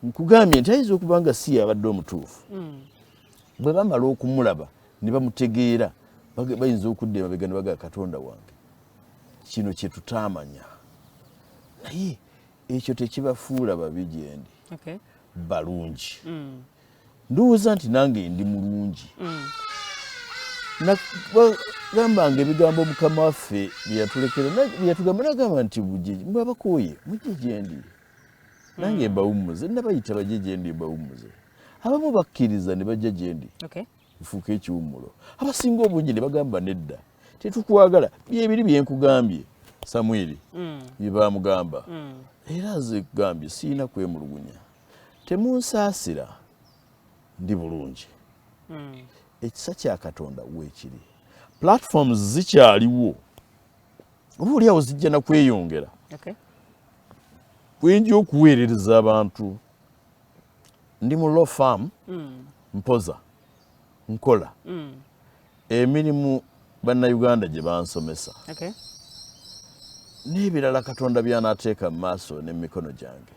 S5: nkugambye nti ayinza okuba nga si yabadde omutuufu bwe bamala okumulaba ne bamutegeera bayinza okudda emabega ne bagamba katonda wange kino kye tutaamanya naye ekyo tekibafuula babi gye ndi balungi ndowooza nti nange ndi mulungi gambanga ebigambo mukama waffe byeyatugamba nagamba nti bujiji mwabakuye mujje gyendi nange mbawummuze nabayita bajje gyendi mbawummuze abamu bakkiriza ne bajja gyendi bufuuka ekiwummulo abasinga obungi ne bagamba nedda tetukwagala byebiri byenkugambye Samwiri bye bamugamba era nze kugambye siina kwemulugunya temunsaasira ndi bulungi ekisa kya Katonda weekiri platforms zikyaliwo oba oliawo zijja na kweyongera bwenji okuweerereza abantu ndi mu law farm mpoza nkola emirimu bannayuganda gye bansomesa n'ebirala Katonda by'anaateeka mu maaso n'emikono gyange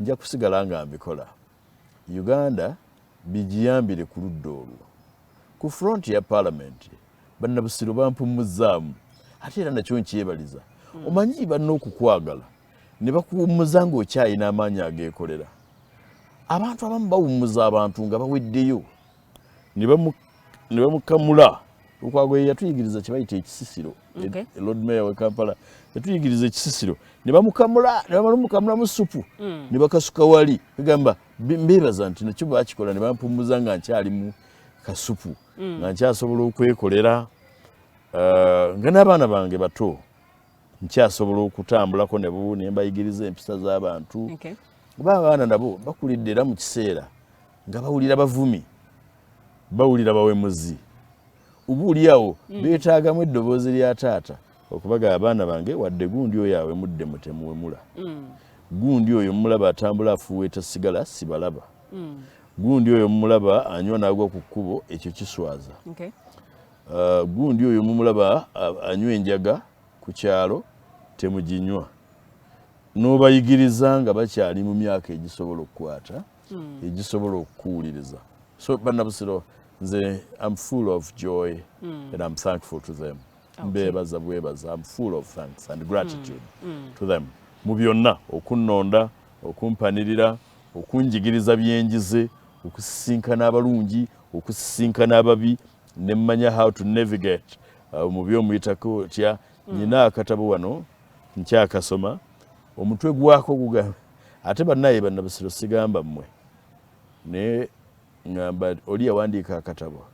S5: nja kusigala nga mbikola Uganda bijiyambire ku ludda olwo ku front ya parliament bannabusiro bampumuzaamu ate era nakyo nkyebaliza omanyi balina okukwagala ne bakuwummuza ng'okyayina amaanyi ageekolera abantu abamu bawummuza abantu nga baweddeyo ne bamukamula Lukwago yatuyigiriza kye bayita ekisisiro Lord Mayor wa Kampala yatuyigiriza ekisisiro ne bamukamula mu supu ne bakasuka wali bagamba mbebaza nti nakyo bakikola ne bampumuza nga nkyali mu kasupu nga nkyasobola okwekolera nga n'abaana bange bato nkyasobola okutambulako nebo ne mbayigiriza empisa z'abantu oba abaana nabo bakulidde era mu kiseera nga bawulira bavumi bawulira bawemuzi obuuliawo beetaagamu eddoboozi lya taata okubaga abaana bange wadde gundi oyo awe mudde mutemuwemula gundi oyo mulaba atambula afuuweeta sigala sibalaba gundi oyo mumulaba anywa n'agwa ku kkubo ekyo kiswaza gundi oyo mumulaba anywa enjaga ku kyalo temuginywa n'obayigiriza nga bakyali mu myaka egisobola okukwata egisobola okukuwuliriza so bannabusiro nze I'm full of joy and I'm thankful to them mbebaza bwebaza I'm full of thanks and gratitude to them mu byonna okunnonda okumpanirira okunjigiriza byenjize okusisinkana abalungi okusisinkana ababi ne mmanya how to navigate mu byomuyitako tya nyina akatabo wano nkyakasoma omutwe gwako gugamba ate bannaye bannabusiro sigamba mmwe ne ngamba oli yawandiika akatabo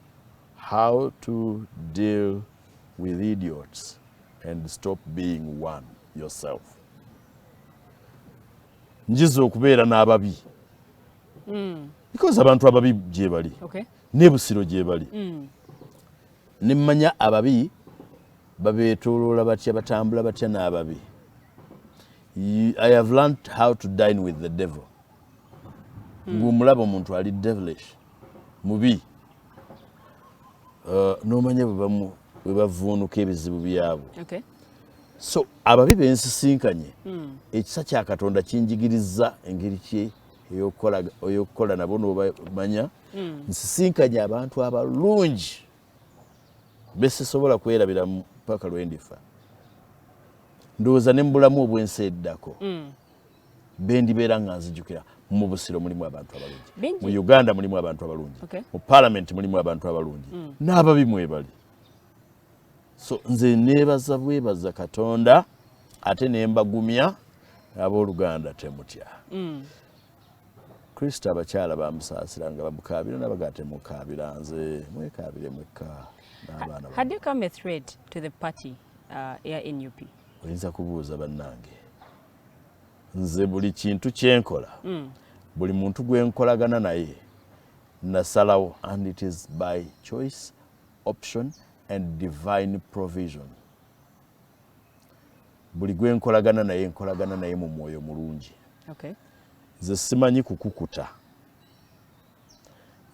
S5: how to deal with idiots and stop being one yourself njiza okubeera n'ababi because abantu ababi gye bali n'ebusiro gye bali nemmanya ababi babeetooloola batya batambula batya n'ababi I have learned how to dine with the devil ng'omulaba omuntu ali devilish mubi n'omanya bwe bavuunuka ebizibu byabo so ababi bensisinkanye ekisa kya Katonda kinjigiriza engeri kye eyokukola nabo n'obamanya nsisinkanye abantu abalungi besisobola kwerabira mpaka lwendifa ndowooza ne mbulamu obwensi eddako bendibeera nga nzijukira mu busiro mulimu abantu abalungi mu Uganda mulimu abantu abalungi mu parliament mulimu abantu abalungi n'ababi mwebali so nze neebaza bwebaza Katonda ate nembagumya abooluganda temutya Kristo abakyala bamusaasira nga bamukaabira nabaga temukaabira nze mwekaabire mwekka n'abaana
S4: Had you come a threat to the party here in UP?
S5: Oyinza kubuuza bannange nze buli kintu kyenkola buli muntu gwenkolagana naye nasalawo and it is by choice option and divine provision buli gwenkolagana naye nkolagana naye mu mwoyo mulungi nze simanyi kukukuta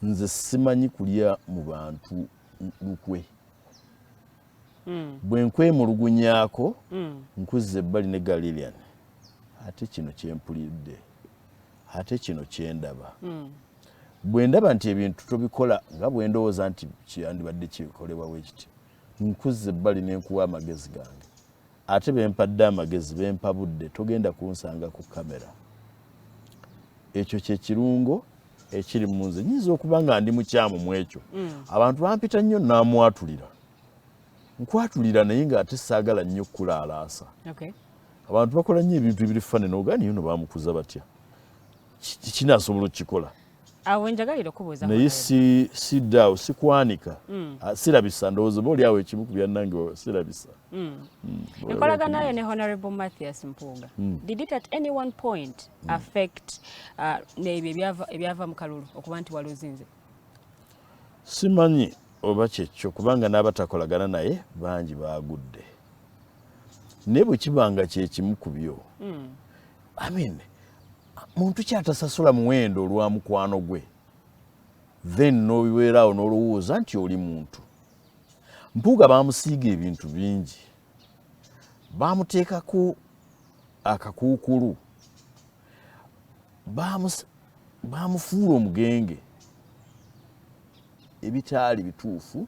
S5: nze simanyi kulya mu bantu lukwe bwe nkwemulugunyaako nkuzza ebbali ne Galilian ate kino kyempulidde ate kino kyendaba bwe ndaba nti ebintu tobikola nga bwe ndowooza nti kyandibadde kikolebwa weekiti nkuzza ebbali n'enkuwa amagezi gange ate bempadde amagezi bempabudde togenda kunsanga ku kamera ekyo kye kirungo ekiri mu nze nyinza okuba nga ndi mukyamu mu ekyo abantu bampita nnyo namwatulira nkwatulira naye ng'ate saagala nnyo kulalaasa abantu bakola nnyo ebintu ebiri fane n'ogaani yono bamukuza batya kinaasobola okukikola
S4: awo njagalira okubuuza
S5: naye siddaawo sikwanika sirabisa ndowooza oba oli awo ekimu ku byannange sirabisa
S4: enkolagana yo ne Honorable Mathias Mpuuga did it at any one point affect n'ebyo ebyava mu kalulu okuba nti waluzinze
S5: simanyi oba kyekyo kubanga n'abatakolagana naye bangi baagudde naye bwe kibanga kyekimu ku byo muntu kyatasasula muwendo olwa mukwano gwe then n'obiweeraawo n'olowooza nti oli muntu Mpuuga baamusiiga ebintu bingi baamuteekako akakuukulu baamufuula omugenge ebitaali bituufu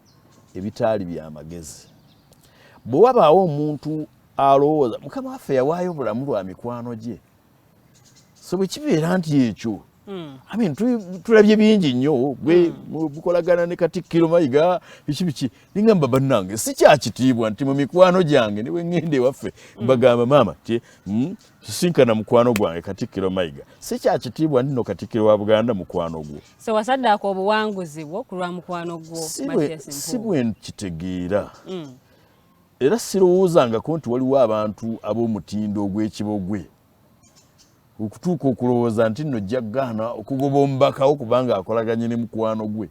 S5: ebitaali byamagezi bwe wabaawo omuntu alowooza mukama waffe yawaayo obulamu lwa mikwano gye so bwe kibeera nti ekyo tulabye bingi nnyo gwe bukolagana ne Katikkiro Mayiga biki ningamba bannange si kyakitiibwa nti mu mikwano gyange ne bwe ŋŋenda ewaffe bagamba maama ti sisinkana mukwano gwange Katikkiro Mayiga si kyakitiibwa nti no Katikkiro wa Buganda mukwano gwo
S4: so wasaddaako obuwanguzi bwo ku lwa mukwano gwo
S5: si bwe nkitegeera era sirowoozangako nti waliwo abantu ab'omutindo ogw'ekibogwe okutuuka okulowooza nti nno jja gaana okugoba omubakawo kubanga akolaganye ne mukwano gwe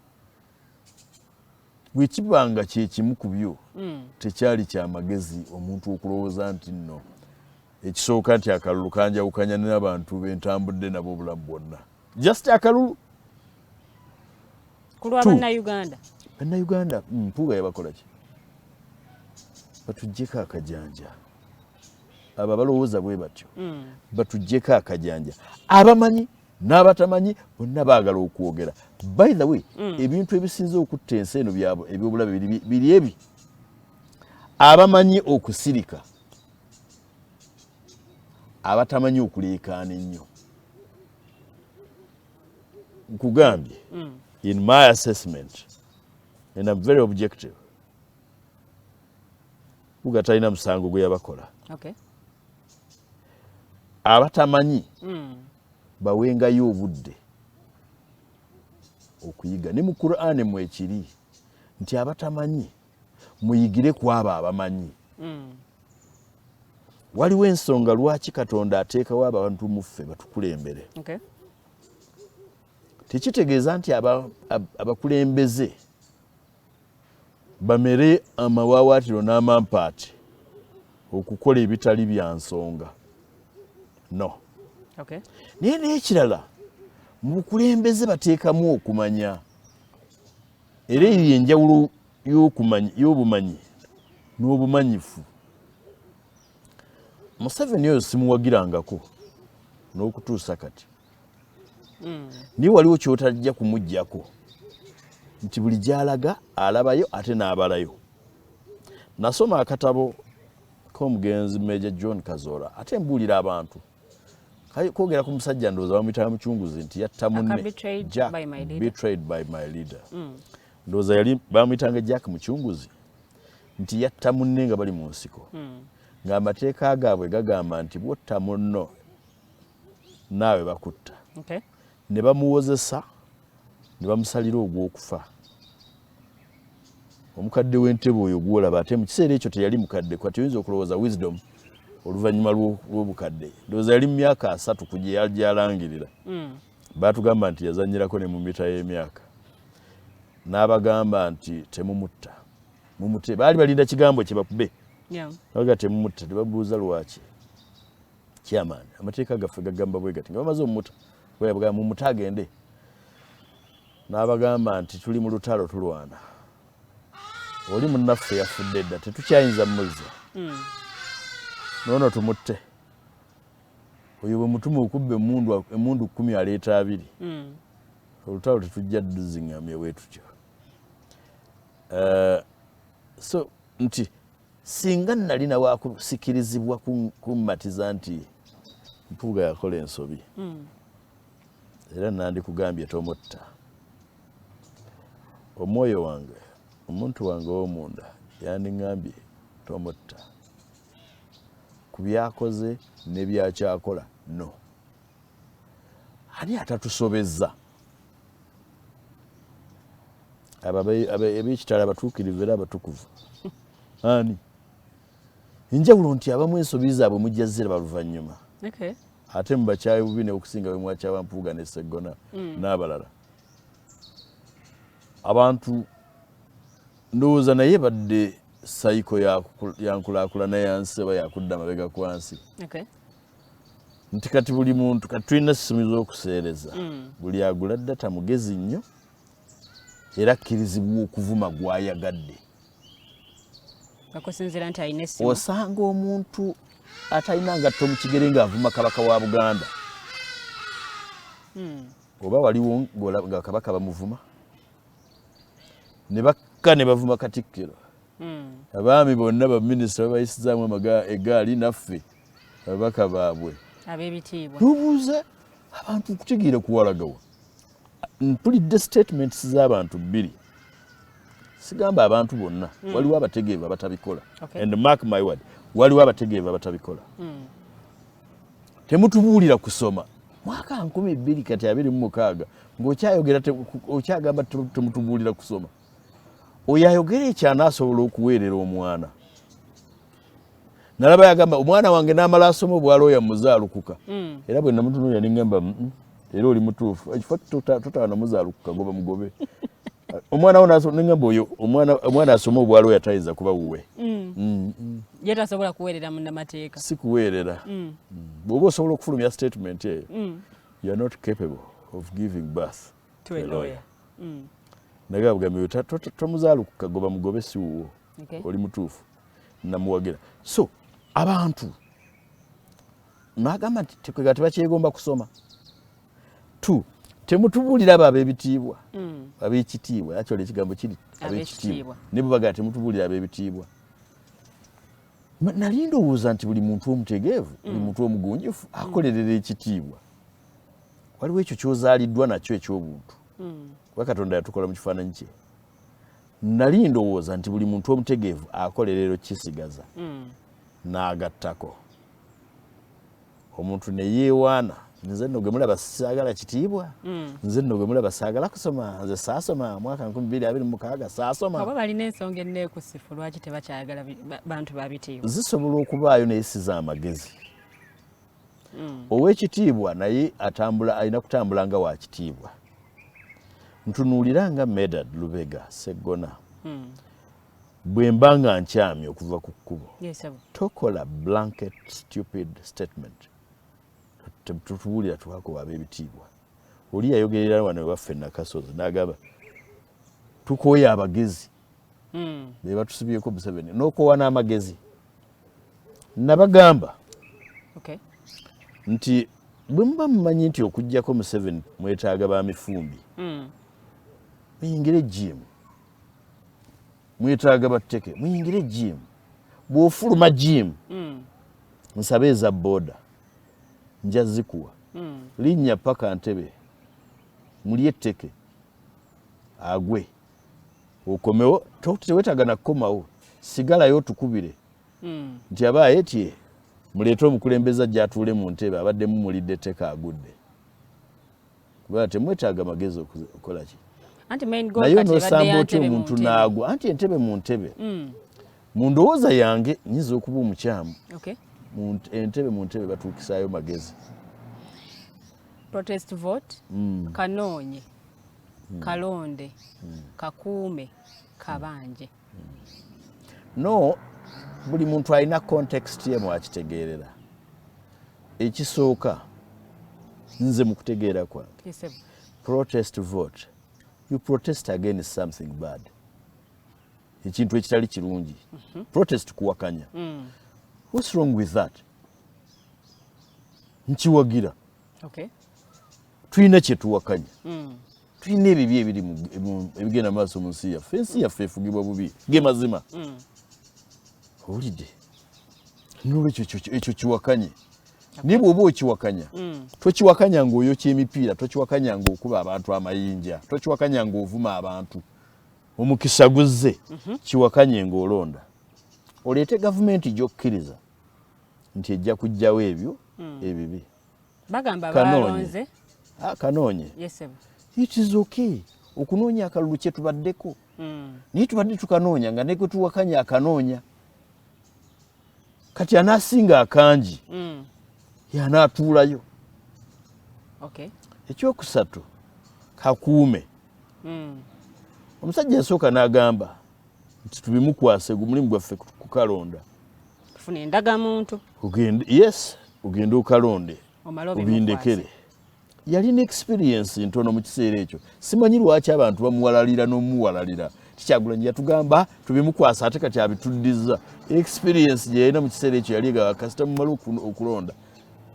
S5: bwe kibanga kyekimu ku byo tekyali kyamagezi omuntu okulowooza nti nno ekisooka nti akalulu kanjawukanya n'abantu bentambudde nabo obulamu bwonna just akalulu
S4: ku lwa bannayuganda
S5: Mpuuga yabakola ki batuggyeko akajanja abo abalowooza bwe batyo batuggyeko akajanja abamanyi n'abatamanyi bonna baagala okwogera by the way ebintu ebisinze okutta ensi eno ebyobulabe biri ebi abamanyi okusirika abatamanyi okuleekaana ennyo nkugambye in my assessment and I'm very objective Mpuuga talina musango gwe yabakola abatamanyi bawengayo obudde okuyiga ne mu Qur'an mwekiri nti abatamanyi muyigire ku abo abamanyi waliwo ensonga lwaki Katonda ateekawo abantu muffe batukulembere tekitegeeza nti abakulembeze bamere amawawaatiro n'amampaati okukola ebitali bya nsonga no naye n'ekirala mu bukulembeze bateekamu okumanya era eyo yenjawulo y'obumanyi n'obumanyifu Museveni oyo simuwagirangako n'okutuusa kati naye waliwo kyotajja kumuggyako nti buli gy'alaga alabayo ate n'abalayo nasoma akatabo k'omugenzi Major John Kazola ate mbuulira abantu kwogera ku musajja ndowooza bamuyita Mucunguzi nti yatta munne Jack betrayed by my leader ndowooza yali bamuyitanga Jack Mucunguzi nti yatta munne nga bali mu nsiko ng'amateeka gaabwe gagamba nti bwotta munno naawe bakutta ne bamuwozesa ne bamusalira ogw'okufa omukadde w'entebe oyo gwolaba ate mu kiseera ekyo teyali mukadde kwati oyinza okulowooza wisdom oluvannyuma lw'obukadde ndowooza yali mu myaka 3 ku gye gyalangirira baatugamba nti yazannyirako ne mu mita y'emyaka n'abagamba nti temumutta mumute baali balinda kigambo kye bakube baga temumutta tebabuuza lwaki kyamaani amateeka gaffe gagamba bwe gati nga bamaze omumuta bwebagamba mumuta agende n'abagamba nti tuli mu lutalo tulwana oli munnaffe yafudde dda tetukyayinza muzza noono tumutte oyo bwe mutuma okubba emundu 10 aleeta 2 olutalo tetujja duzingamye weetutyo so nti singa nalina wakusikirizibwa kummatiza nti Mpuuga yakola ensobi era nandikugambye tomotta omwoyo wange omuntu wange w'omunda yandiŋŋambye tomotta ku byakoze ne byakyakola no ani atatusobezza eb'ekitala abatuukirivu era abatukuvu ani enjawulo nti abamu ensobi zaabwe mujja ziraba luvannyuma ate mu bakyayi bubi neokusinga bwe mwakyaba Mpuuga ne Sseggona n'abalala abantu ndowooza naye badde sayiko yankulaakulana yansi oba yakudda amabega ku wansi nti kati buli muntu kati tulina sisimu z'okuseereza buli agula data mugezi nnyo era akkirizibwa okuvuma gw'ayagadde
S4: okusinziira nti alina essimu
S5: osanga omuntu atalina ngatto mu kigere ng'avuma kabaka wa Buganda oba waliwo nga kabaka bamuvuma ne bakka ne bavuma Katikkiro abaami bonna baminisita babayisizaamu egaali naffe ababaka baabwe
S4: ab'ebitiibwa
S5: tubuuza abantu kutegeera kuwalagawa mpulidde statements z'abantu bbiri sigamba abantu bonna waliwo abategeevu abatabikola and mark my word waliwo abategeevu abatabikola temutubuulira kusoma mwaka 2000 kati 26 ng'okyayogera okyagamba temutubuulira kusoma oyo ayogera ekyo anaasobola okuweerera omwana nalaba yagamba omwana wange n'amala asoma obwalooya muzaalukuka era bwe namutunuulira niŋŋamba era oli mutuufu ekifo totaana muzaalukuka goba mugobe omwana wo niŋŋamba oyo omwana asoma obwalooya tayinza kuba wuwe
S4: ye tasobola kuweerera munnamateeka
S5: si kuweerera bw'oba osobola okufulumya statement eyo you are not capable of giving birth
S4: to a lawyer
S5: nagabugambye tomuzaalukuka goba mugobe si wuwo oli mutuufu namuwagira so abantu nagamba nti tekwega tebakyegomba kusoma temutubuulira abo ab'ebitiibwa ab'ekitiibwa actually ekigambo kiri ab'ekitiibwa ne bwe bagamba temutubuulira ab'ebitiibwa nali ndowooza nti buli muntu omutegeevu buli muntu omugunjufu akolerera ekitiibwa waliwo ekyo kyozaaliddwa nakyo eky'obuntu kuba Katonda yatukola mu kifaananyi kye nali ndowooza nti buli muntu omutegeevu akolerera kisigaza n'agattako omuntu ne yeewaana nze nno gwe mulaba saagala kitiibwa nze nno gwe mulaba saagala kusoma nze saasoma mwaka 2026 saasoma
S4: oba balina ensonga enneekusifu lwaki tebakyayagala bantu babitiibwa
S5: zisobola okubaayo naye si z'amagezi ow'ekitiibwa naye alina kutambula nga wa kitiibwa ntunuulira nga Medad Lubega Sseggona bwe mba nga nkyamye okuva ku kkubo tokola blanket stupid statement tetubuulira tuwako ab'ebitiibwa oli yayogerera wano ewaffe Nakasozi n'agamba tukooye abagezi be batusibyeko Museveni n'okoowa n'amagezi nabagamba nti bwe muba mumanyi nti okuggyako Museveni mwetaaga ba mifumbi muyingire gym mwetaaga batteke muyingire gym bw'ofuluma gym nsabe eza boda nja zikuwa linnya paka Ntebe muli etteke agwe okomewo tewetaaga nakukomawo sigalayo otukubire nti abaaye etye muleete omukulembeze ajja atuule mu ntebe abadde mumulidde etteke agudde kubanga temwetaaga magezi okukola ki naye onosamba otya omuntu n'agwa anti entebe mu ntebe mu ndowooza yange nyinza okuba omukyamu entebe mu ntebe batuukisaayo magezi
S4: protest vote Kanoonye Kalonde Kakuume Kabanje
S5: no buli muntu alina context ye mwakitegeerera ekisooka nze mu kutegeera kwange protest vote you protest against something bad ekintu ekitali kirungi protest kuwakanya what's wrong with that nkiwagira tulina kyetuwakanya tulina ebibi ebiri ebigenda maaso mu nsi yaffe ensi yaffe efugibwa bubi ge mazima owulidde nolwekyo ekyo kiwakanye Niye bw'oba okiwakanya tokiwakanya ng'oyokya emipiira, tokiwakanya ng'okuba abantu amayinja, tokiwakanya ng'ovuma abantu. Omukisa guzze kiwakanye ng'olonda. Oleete gavumenti gy'okkiriza nti ejja kuggyawo ebyo ebibi.
S4: Bagamba balonze.
S5: Kanoonye.
S4: Yes, sir.
S5: It is okay. Okunoonya akalulu kye tubaddeko. Naye tubadde tukanoonya nga ne gwe tuwakanya akanoonya. Kati anaasinga akangi y'anaatuulayo.
S4: Okay.
S5: Ekyokusatu kakuume. Omusajja yasooka n'agamba nti tubimukwase omulimu gwaffe kukalonda.
S4: Tufune endagamuntu.
S5: Ogende okalonde. Obindekere. Yalina experience ntono mu kiseera ekyo. Simanyi lwaki abantu bamuwalalira n'omuwalalira. Kyagulanyi yatugamba tubimukwasa ate kati abituddiza. Experience gye yalina mu kiseera ekyo yali ga kasita mu malu okulonda.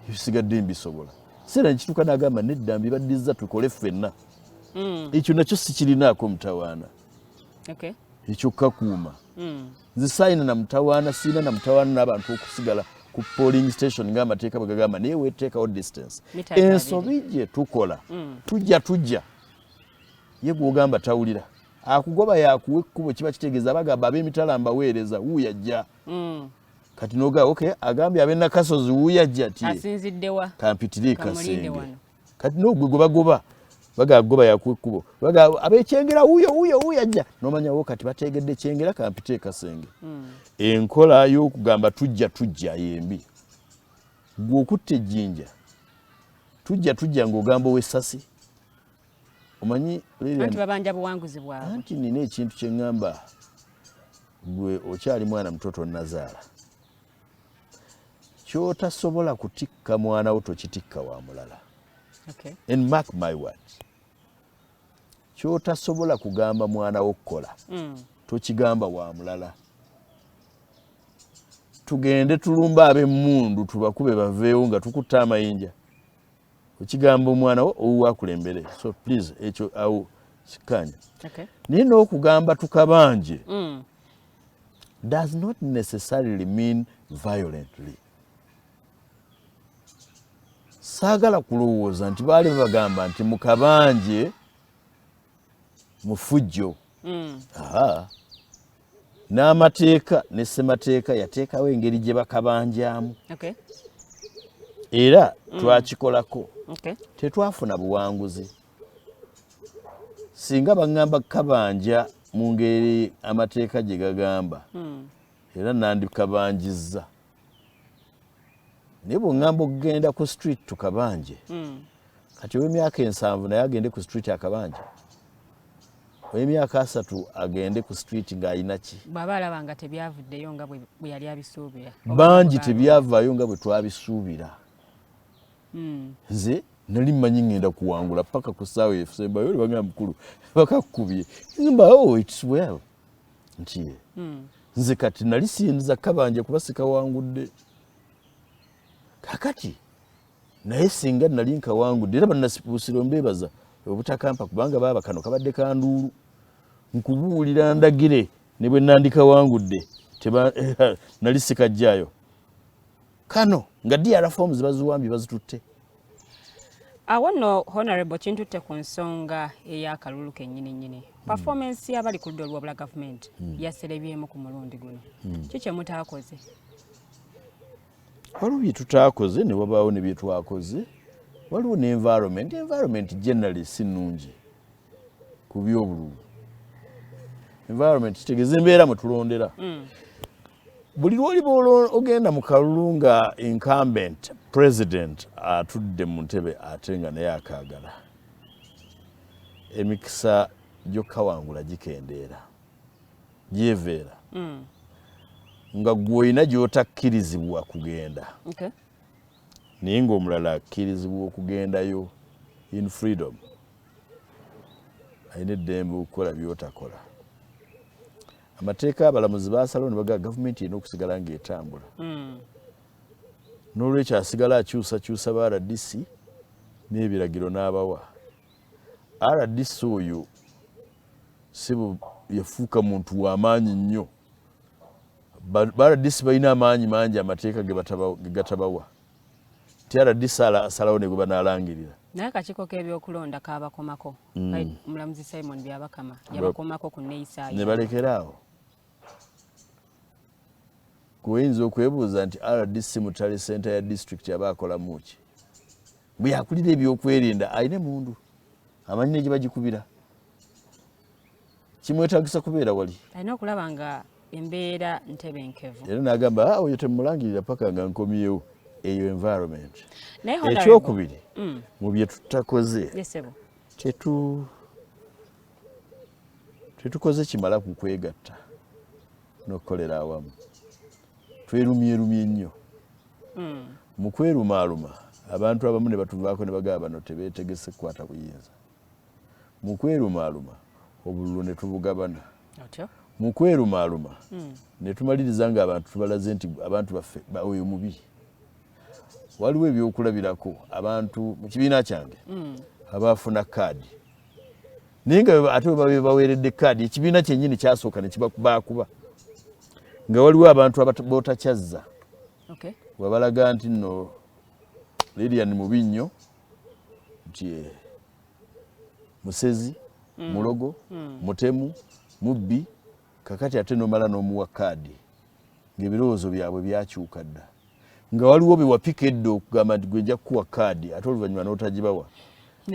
S5: Ebisigadde mbisobola. Seera nkituuka n'agamba nedda mbibaddiza tukole ffenna. Ekyo nakyo sikirinaako mutawaana.
S4: Okay.
S5: Ekyo kakuuma. Nze sayina na mutawaana, siina na mutawaana n'abantu okusigala ku polling station ng'amateeka bwe gagamba naye weeteekawo distance. Ensobi gye tukola tujja ye gw'ogamba tawulira. Akugoba yakuwa ekkubo kiba kitegeeza bagamba ab'emitala mbaweereza wuuyajja. Kati n'ogamba okay agambye ab'Nakasozi wuuyajja ti
S4: asinziddewa
S5: kampitire kasenge. Kati n'ogwe gwe bagoba bagagoba yakuwa ekkubo bagamba ab'Ekyengera wuuyajja n'omanya wo kati bategedde Kyengera kampitire kasenge. Enkola y'okugamba tujja yembi. Gwe okutte ejjinja tujja ng'ogamba ow'essasi. Omanyi
S4: anti babanja buwanguzi bwabwe.
S5: Anti nina ekintu kye ŋŋamba gwe okyali mwana mutoto nazaala. Ky'otasobola kutikka mwana wo tokitikka wa mulala.
S4: Okay.
S5: And mark my words. Ky'otasobola kugamba mwana wo kukola tokigamba wa mulala. Tugende tulumba ab'emmundu tubakube baveewo nga tukutta amayinja. Okigamba omwana wo owaakulembere. So please ekyo awo kikanya.
S4: Okay.
S5: Naye n'okugamba tukabanje does not necessarily mean violently. Saagala kulowooza nti baali bagamba nti mukabanje mufujjo. N'amateeka ne ssemateeka yateekawo engeri gye bakabanjamu.
S4: Okay.
S5: Era twakikolako.
S4: Okay.
S5: Tetwafuna buwanguzi. Singa baŋŋamba kabanja mu ngeri amateeka gye gagamba era nandikabanjizza. Naye bw'oŋŋamba okugenda ku street tukabanje kati ow'emyaka 7 naye agende ku street akabanja. Ow'emyaka 3 agende ku street ng'ayina ki?
S4: Bw'aba alaba nga tebyavuddeyo nga bwe yali abisuubira.
S5: Bangi tebyavaayo nga bwe twabisuubira. Nze nali mmanyi ngenda kuwangula paka ku ssaawa esembayo oli bagamba mukulu bakakubye. Ngamba it's well. Nti nze kati nali siyinza kabanja kuba sikawangudde. Kakati naye singa nali nkawangudde era bannasipuusiro mbeebaza obutakampa kubanga baaba kano kabadde kanduulu. Nkubuulira ndagire ne bwe nandikawangudde nali sikajjaayo. Kano nga DR forms baziwambye bazitutte.
S4: Awo nno Honorable kintutte ku nsonga ey'akalulu kennyini. Performance y'abali ku ludda olw'obula gavumenti yaserebyemu ku mulundi guno. Ki kye mutaakoze?
S5: Waliwo bye tutaakoze ne wabaawo ne bye twakoze. Waliwo ne environment. Environment generally si nnungi ku by'obululu. Environment kitegeeza embeera mwe tulondera. Buli lw'oliba ogenda mu kalulu nga incumbent president atudde mu ntebe ate nga naye akaagala. Emikisa gy'okkawangula gikendeera. Gyeveera. Nga gw'olina gy'otakkirizibwa kugenda.
S4: Okay.
S5: Naye ng'omulala akkirizibwa okugendayo in freedom. Alina eddembe okukola by'otakola. Amateeka abalamuzi baasalawo ne bagamba gavumenti erina okusigala ng'etambula. N'olwekyo asigala akyusakyusa ba RDC n'ebiragiro n'abawa. RDC oyo si yafuuka muntu w'amaanyi nnyo. Ba RDC balina amaanyi mangi amateeka ge gatabawa. tiara salawo ne kubanalangirira
S4: naye akakiiko k'ebyokulonda kaabakomako omulamuzi Simon Byabakama yabakomako ku neeyisa
S5: ne balekeraawo kuyinza okwebuuza nti RDC Mutale Center ya district yaba akolamu ki bwe yakulira ebyokwerinda ayine mundu amanyi ne gye bagikubira kimwetagisa kubeera wali
S4: alina okulaba nga embeera ntebenkevu
S5: era n'agamba oyo temulangirira paka nga nkomyewo eyo environment
S4: naye Honorable,
S5: ekyokubiri mu bye tutakoze tetukoze kimala ku kwegatta n'okukolera awamu twerumyerumye nnyo mu kwerumaaluma abantu abamu ne batuvaako ne bagamba bano tebeetegese kukwata buyinza mu kwerumaaluma obululu ne tubugabana mu kwerumaaluma ne tumaliriza nga abantu tubalaze nti abantu baffe oyo mubi waliwo ebyokulabirako abantu mu kibiina kyange abaafuna kaadi naye nga ate baweeredde kaadi ekibiina kyennyini kyasooka ne kibakuba nga waliwo abantu bootakyazza wabalaga nti nno Lilian mubi nnyo nti musezi mulogo mutemu mubbi kakati ate nomala n'omuwa kaadi ng'ebirowoozo byabwe byakyuka dda nga waliwo bewapika edda okugamba nti gwe nja kukuwa kaadi ate oluvannyuma n'otagibawa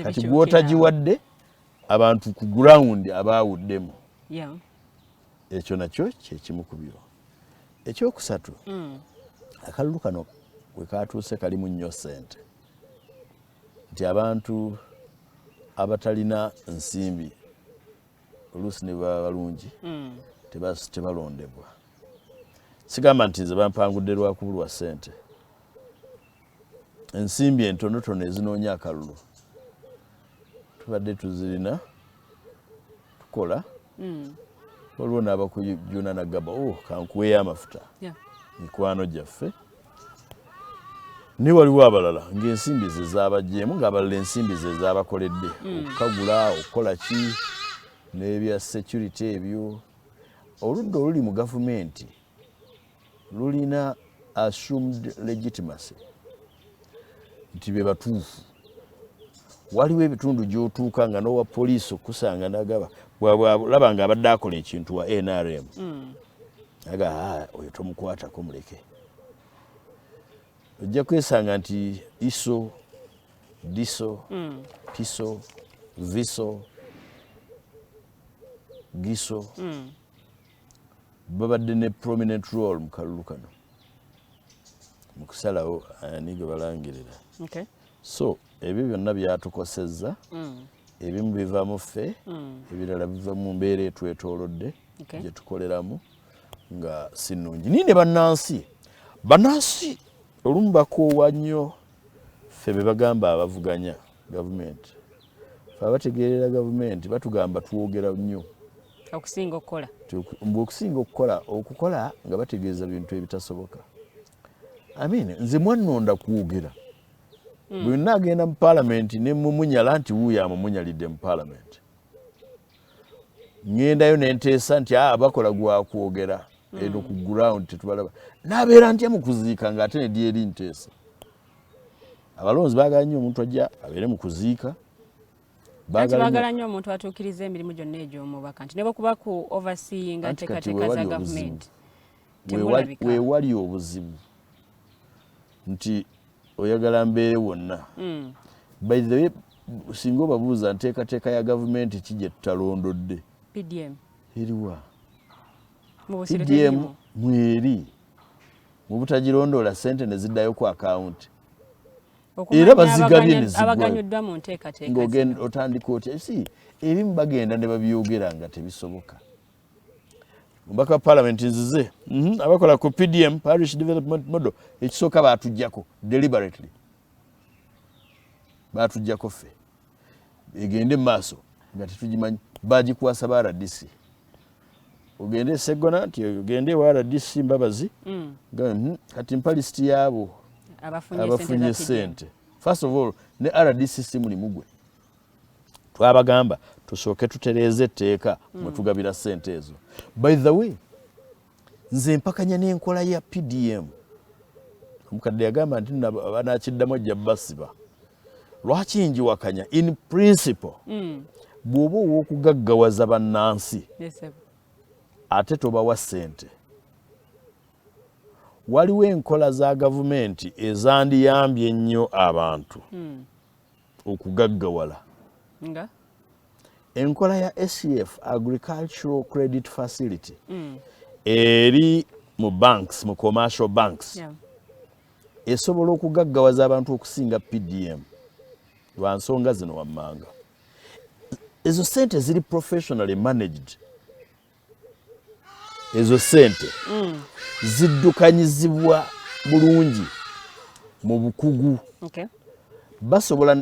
S5: kati gw'otagiwadde abantu ku gurawundi abaawuddemu ekyo nakyo kyekimu ku byo ekyokusatu akalulu kano we katuuse kalimu nnyo ssente nti abantu abatalina nsimbi oluusi ne baba balungi tebalondebwa sigamba nti nze bampangudde lwakubulwa ssente ensimbi entonotono ezinoonya akalulu tubadde tuzirina tukola waliwo n'abakujuna nagamba kankuweeyo amafuta mikwano gyaffe ne waliwo abalala ng'ensimbi ze zaabagyeemu ng'abalala ensimbi ze zaabakoledde okukagula okukola ki n'ebya security ebyo oludda oluli mu gavumenti lulina assumed legitimacy nti be batuufu waliwo ebitundu gy'otuuka nga n'owa poliisi okusanga nagaba laba nga abadde akola ekintu wa NRM aga oyo tomukwatako muleke ojja kwesanga nti iso diso piso viso giso babadde ne prominent role mu kalulu kano mu kusalawo ani gwe balangirira so ebyo byonna byatukosezza ebimu biva mu ffe ebirala biva mu mbeera etwetoolodde gye tukoleramu nga si nnungi naye ne bannansi olumu bakoowa nnyo ffe be bagamba abavuganya gavumenti fe abategeerera gavumenti batugamba twogera nnyo
S4: okusinga
S5: okukola nga bategeeza bintu ebitasoboka nze mwannonda kwogera bwe naagenda mu paalamenti ne mumunyala nti wuuyo amumunyalidde mu paalamenti ŋŋendayo ne nteesa nti bakola gwa kwogera eno ku ground tetubalaba n'abeera ntya mu kuziika ng'ate ne dyeri nteesa abalonzi baagala nnyo omuntu ajja abeere mu kuziika
S4: baagala nnyo omuntu atuukiriza emirimu gyonna egy'omubaka nti ne bwekuba ku overseeing nteekateeka za gavumenti temulabika
S5: weewali obuzibu nti oyagala mbeere wonna by the way singa obabuuza nteekateeka ya gavumenti ki gye tutalondodde
S4: PDM
S5: eriwa PDM mweri mu butagirondoola ssente ne ziddayo ku akawunti era bazigabye ne
S4: abaganyuddwa mu nteekateeka
S5: ng'ogenda otandika otya ebimu bagenda ne babyogera nga tebisoboka omubaka wa paalamenti nzize abakola ku PDM parish development model ekisooka baatuggyako deliberately baatuggyako ffe egende mu maaso nga tetugimanyi bagikwasa ba RDC ogende Segona nti ogende ewa RDC Mbabazi kati mpalisiti yaabo abafunye ssente first of all ne RDC si mulimu gwe twabagamba tusooke tutereeze etteeka mwe tugabira ssente ezo by the way nze mpakanya n'enkola ya PDM omukadde yagamba nti banakiddamu ajja basiba lwaki njiwakanya in principle bw'oba ow'okugaggawaza bannansi ate tobawa ssente waliwo enkola za gavumenti ezandiyambye ennyo abantu okugaggawala enkola ya SCF Agricultural Credit Facility eri mu banks mu commercial banks esobola okugaggawaza abantu okusinga PDM lwa nsonga zino wammanga ezo sente ziri professionally managed ezo sente ziddukanyizibwa bulungi mu bukugu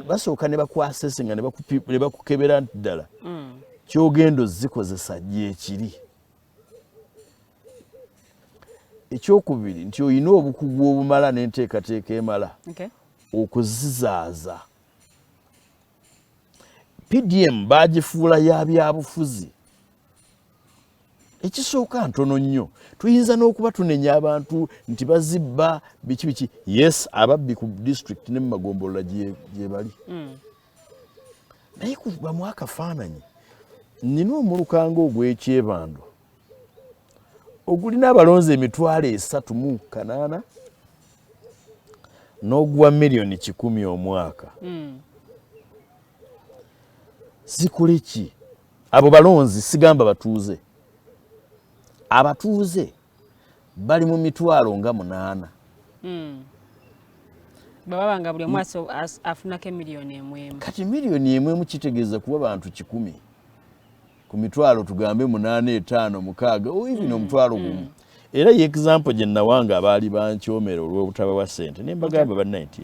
S5: basooka ne bakwasesinga ne bakukebera ddala kyogendo zikozesa gyekiri ekyokubiri nti oyina obukugu obumala n'enteekateeka emala okuzizaaza PDM bagifuula ya byabufuzi ekisooka ntono nnyo tuyinza n'okuba tunenya abantu nti bazibba biki yes ababbi ku district ne mu magombolola gye bali naye kuba mu akafaananyi nina omulukanga ogw'ekyebando ogulina abalonzi 3,800 n'ogwa 1,100,000 omwaka zikole ki abo balonzi sigamba batuuze abatuuze bali mu 8,000
S4: babanga buli omwaso afunako emiliyoni emwemu
S5: kati miliyoni emwemu kitegeeza kuba bantu 10 ku 8,000 tugambe 8, 5, 6 o even 1,000 era ye example gye nawanga abaali bankyomera olw'obutaba wa ssente ne mbagamba bannanti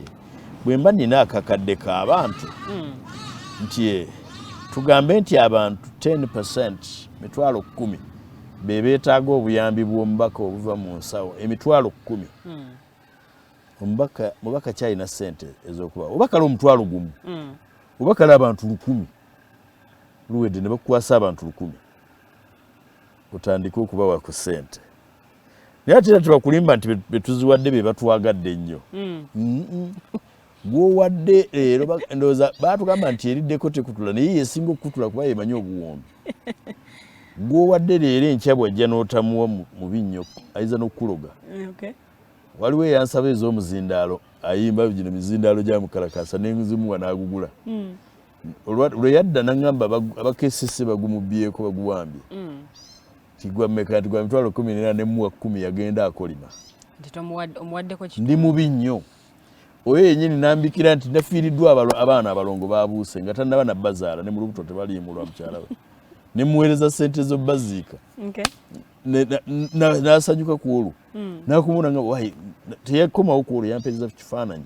S5: bwe mba nina akakadde k'abantu nti tugambe nti abantu 10% 10,000 be beetaaga obuyambi bw'omubaka obuva mu nsawo 10,000 omubaka kyalina ssente ez'okuba oba kale 1,000 oba kale abantu 1,000 luwedde ne bakukwasa abantu 1,000 otandike okubawa ku ssente naye ate era tebakulimba nti betuziwadde be batwagadde ennyo gwowadde leero ndowooza baatugamba nti eriddeko tekutula naye yesinga okukutula kuba yemanyi obuwombi gwowadde leero enkya bwajja n'otamuwa mu binnyo ayinza n'okukuloga waliwo eyansaba ez'omuzindaalo ayimba gino mizindaalo gya mukalakasa n'enzimuwa n'agugula lwe yadda n'aŋŋamba abakesese bagumubyeko baguwambye kigwa mmeka nti gwa 14,000 nemuwa 10 yagenda akolima ndi mubi nnyo oyo yennyini nambikira nti nafiiriddwa abaana abalongo babuuse nga tannaba na bazaala ne mu lubuto tebaliimulwa mukyala we ne muweereza ssente zo baziika n'asanyuka ku olwo n'akumuna nga wayi teyakomawo ku olwo yampeereza kifaananyi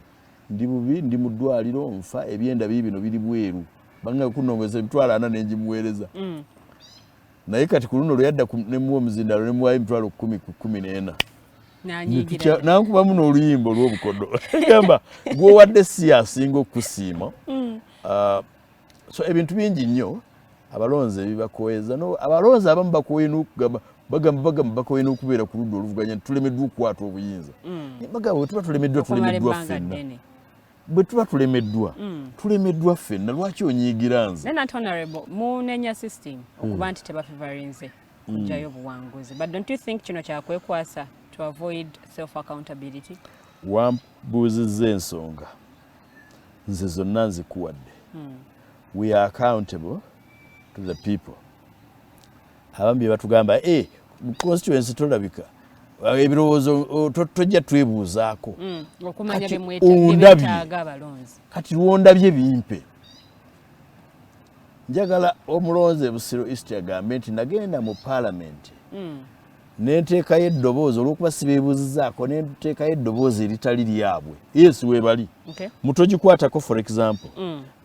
S5: ndi bubi ndi mu ddwaliro nfa ebyenda bino biri bweru banga kunongeza 40 n'enjimuweereza naye kati ku luno lwe yadda ne muwa omuzindaalo ne muwayo 10,000 nankubamu n'oluyimba olw'obukodo gamba gwowadde si yasinga okusiima so ebintu bingi nnyo abalonzi ebibakoyeza abalonzi abamu bakoye n'okugamba bagamba bakoye n'okubeera ku ludda oluvuganya tulemeddwa okukwata obuyinza bagamba bwe tuba tulemeddwa ffenna bwe tuba tulemeddwa ffenna lwaki onyiigira nze
S4: honorable munenya system okuba nti tebafavarinze kujjayo obuwanguzi but don't you think kino kyakwekwasa to avoid self accountability
S5: wambuuzizza ensonga nze zonna nzikuwadde we are accountable to the people abamu bye batugamba mu constituency tolabika ebirowoozo tojja twebuuzaako
S4: okumanya byetaaga abalonzi
S5: kati lwondabye bimpe njagala omulonzi Busiro East agambe nti nagenda mu paalamenti nenteekayo eddoboozi olw'okuba sibeebuuzizaako nenteekayo eddoboozi eritali lyabwe yesu weebali mutogikwatako for example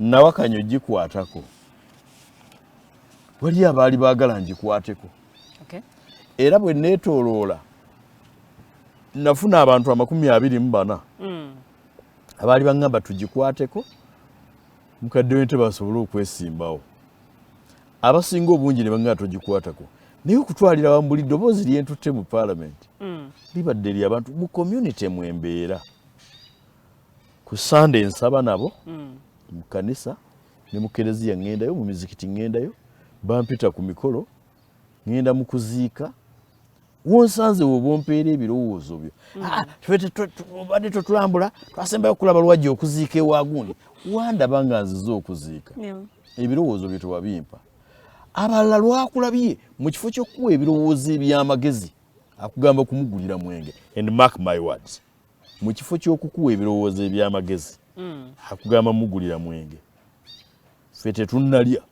S5: nawakanya ogikwatako wali abaali baagala ngikwateko era bwe neetooloola nafuna abantu 24 abaali baŋŋamba tugikwateko mukadde we tebasobole okwesimbawo abasinga obungi ne baŋŋamba togikwatako naye okutwalira wamu buli ddoboozi lyentutte mu paalamenti libadde eri abantu mu community mwembeera ku Sunday nsaba nabo mu kanisa ne mu kereziya ngendayo, mu mizikiti ngendayo, bampita ku mikolo ngenda mu kuziika. Wonsanze wobompeera ebirowoozo byo. Badde totulambula twasembayo okulaba lwajja okuziika ewagundi. Wandaba nga nzize okuziika. Ebirowoozo bye tewabimpa. Abalala lwakulabye mu kifo ky'okuwa ebirowoozo eby'amagezi akugamba kumugulira mwenge. And mark my words. Mu kifo ky'okukuwa ebirowoozo eby'amagezi akugamba mugulira mwenge. Ffe tetunnalya.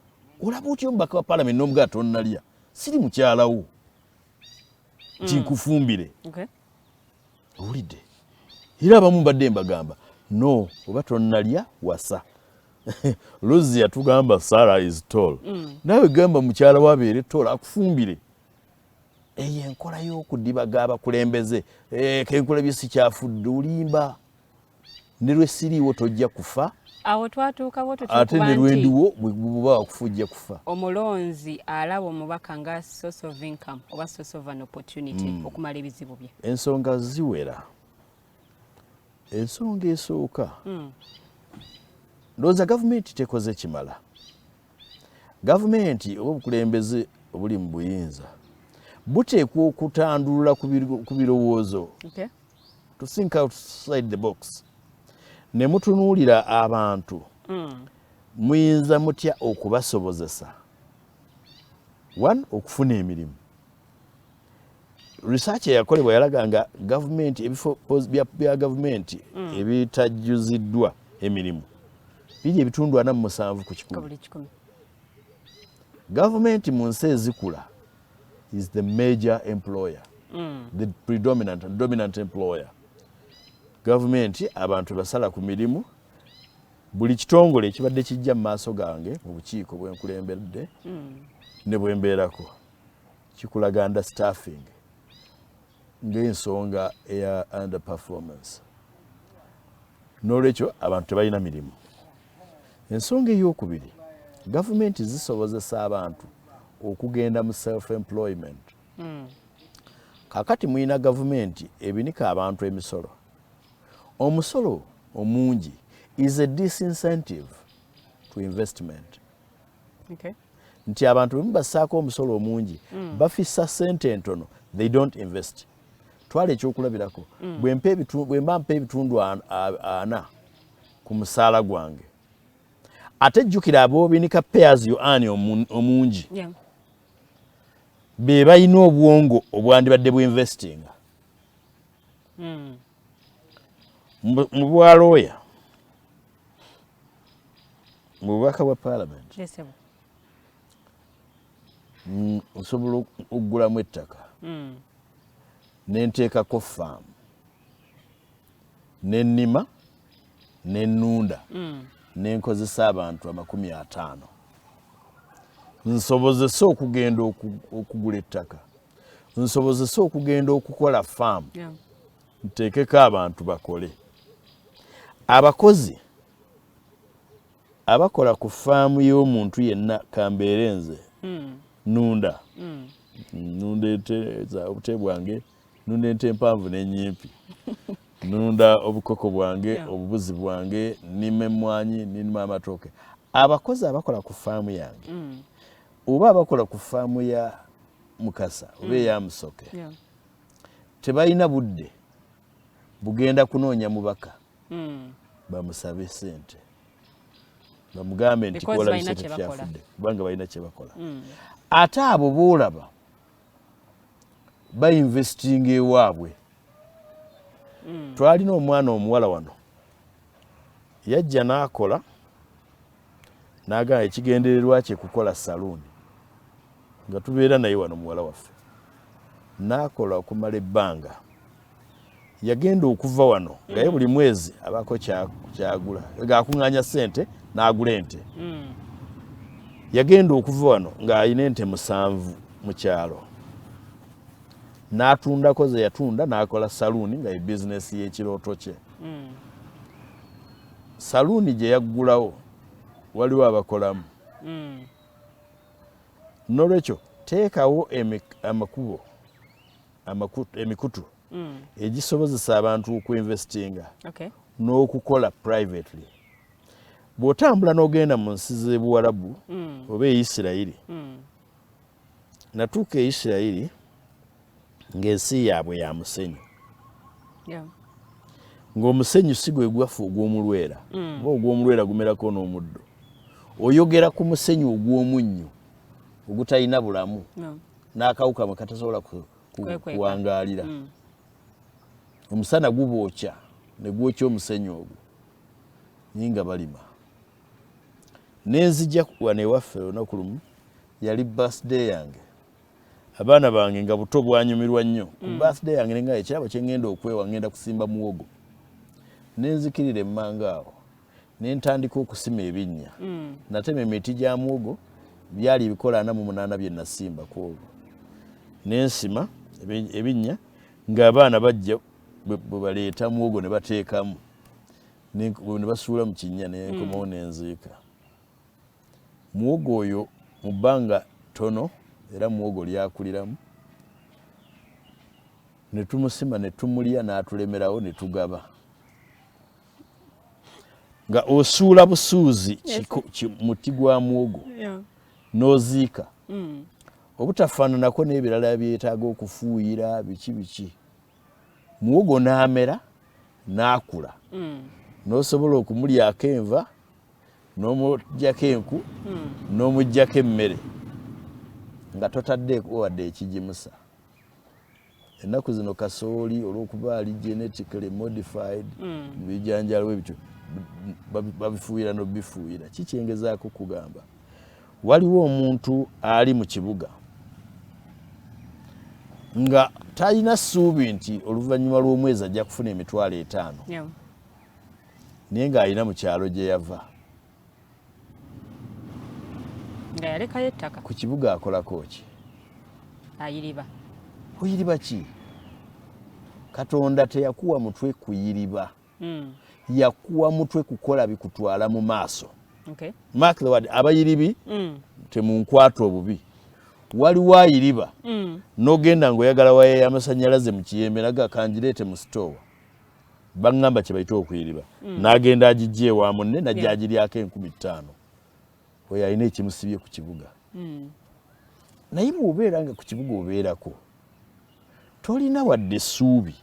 S5: Olaba otya omubaka wa Parliament n'omugala tonnalya. Siri mukyalawo. Tinkufumbire. Owulidde. Era abamu mbadde mbagamba no oba tonnalya wasa. Rosie yatugamba Sarah is tall. Nawe gamba mukyala wabeere tall akufumbire. Eyo enkola y'okudibaga abakulembeze. Kenkola bye sikyafudde olimba. Ne lwe siriiwo tojja kufa.
S4: Awo twatuuka bwo
S5: ate ne lwendiwo bw'oba wakufujja kufa.
S4: Omulonzi alaba omubaka nga source of income oba source of an opportunity okumala ebizibu bye.
S5: Ensonga ziwera. Ensonga esooka. Ndowooza gavumenti tekoze kimala. Gavumenti oba obukulembeze obuli mu buyinza buteekwa okutandulula ku birowoozo. To think outside the box. Ne mutunuulira abantu muyinza mutya okubasobozesa. One, okufuna emirimu. Research yakolebwa yalaga nga gavumenti ebifo bya gavumenti ebitajjuziddwa emirimu biri ebitundu 47 ku 100. Gavumenti mu nsi ezikula is the major employer, the dominant employer. Gavumenti abantu basala ku mirimu. Buli kitongole ekibadde kijja mu maaso gange mu bukiiko bwenkulembedde ne bwembeerako kikulaga understaffing ng'ensonga eya underperformance. N'olwekyo abantu tebalina mirimu. Ensonga ey'okubiri, gavumenti zisobozesa abantu okugenda mu self-employment. Kakati muyina gavumenti ebinika abantu emisolo. Omusolo omungi is a disincentive to investment. Nti abantu bwe bassaako omusolo omungi bafissa ssente entono, they don't invest. Twala ekyokulabirako. Bwe mba mpa ebitundu 4 ku musaala gwange. Ate jjukira ab'obinika payers you earn omungi. Be balina obwongo obwandibadde bwinvestinga. Mu bwalooya mu bubaka bwa Parliament nsobola okugulamu ettaka nenteekako faamu nennima nennunda nenkozesa abantu 50. Nsobozese okugenda okugula ettaka, nsobozese okugenda okukola faamu, nteekeko abantu bakole. Abakozi abakola ku faamu y'omuntu yenna kambeere nze nunda nunda obute bwange, nunda ente empanvu n'ennyimpi, nunda obukoko bwange, obubuzi bwange, nnima emmwanyi, nnima amatooke. Abakozi abakola ku faamu yange oba abakola ku faamu ya Mukasa oba eya Musoke tebalina budde bugenda kunoonya mubaka bamusabe sente bamugambe nti kola kyafudde kubanga balina kye bakola. Ate abo boolaba bainvestinga ewaabwe. Twalina omwana omuwala wano yajja n'akola n'agamba ekigendererwa kye kukola saluuni nga tubeera naye wano muwala waffe. N'akola okumala ebbanga. Yagenda okuva wano ngaye buli mwezi abaako kyagula ng'akuŋŋaanya ssente n'agula ente. Yagenda okuva wano ng'alina ente 7 mu kyalo. N'atundako ze yatunda n'akola saluuni nga ye bizinesi y'ekirooto kye. Saluuni gye yaggulawo waliwo abakolamu. N'olwekyo teekawo emikutu egisobozesa abantu okuinvestinga n'okukola privately. Bw'otambula n'ogenda mu nsi z'Ebuwarabu oba Isirayiri, natuuka e Isirayiri ng'ensi yaabwe ya musenyu. Ng'omusenyu si gwe gwaffe ogw'omulwera, oba ogw'omulwera gumerako n'omuddo. Oyogera ku musenyu ogw'omunnyo ogutalina bulamu n'akawuka mwe katasobola kuwangaalira. Omusana gubookya ne gwokya omusenyu ogwo naye nga balima. Nenzija wano ewaffe olunaku lumu yali birthday yange, abaana bange nga buto bwanyumirwa nnyo. Ku birthday yange nenga ekirabo kye ngenda okwewa ngenda kusimba muwogo. Nenzikirira emmanga awo ne ntandika okusima ebinnya. Natema emiti gya muwogo byali ebikola 48 bye nasimba ku olwo. Nensima ebinnya ng'abaana bajja bwe baleeta muwogo ne bateekamu ne basuula mu kinnya ne nkomawo nenziika. Muwogo oyo mu bbanga tono era muwogo lyakuliramu ne tumusima ne tumulya n'atulemerawo ne tugaba. Nga osuula busuuzi muti gwa muwogo n'oziika obutafaananako n'ebirala byetaaga okufuuyira biki. Muwogo n'amera n'akula n'osobola okumulyako enva n'omuggyako enku n'omuggyako emmere nga totaddeeko wadde ekigimusa. Ennaku zino kasooli olw'okuba ali genetically modified mu bijanjalo ebityo babifuuyira n'obifuuyira. Kikyengezaako kugamba waliwo omuntu ali mu kibuga nga talina ssuubi nti oluvannyuma lw'omwezi ajja kufuna $5,000 naye ng'alina mu kyalo gye yava
S4: nga yalekayo ettaka
S5: ku kibuga akolako ki?
S4: Ayiriba.
S5: Kuyiriba ki? Katonda teyakuwa mutwe kuyiriba, yakuwa mutwe kukola bikutwala mu maaso. Mark the word, abayiribi temunkwata obubi. Waliwo ayiriba n'ogenda ng'oyagala waya y'amasannyalaze mu kiyembe naga kangireete mu sitoowa. Baŋŋamba kye bayita okuyiriba. N'agenda agiggye ewa munne najja agiryako 15,000. Oyo alina ekimusibye ku kibuga. Naye bw'obeera nga ku kibuga obeerako tolina wadde essuubi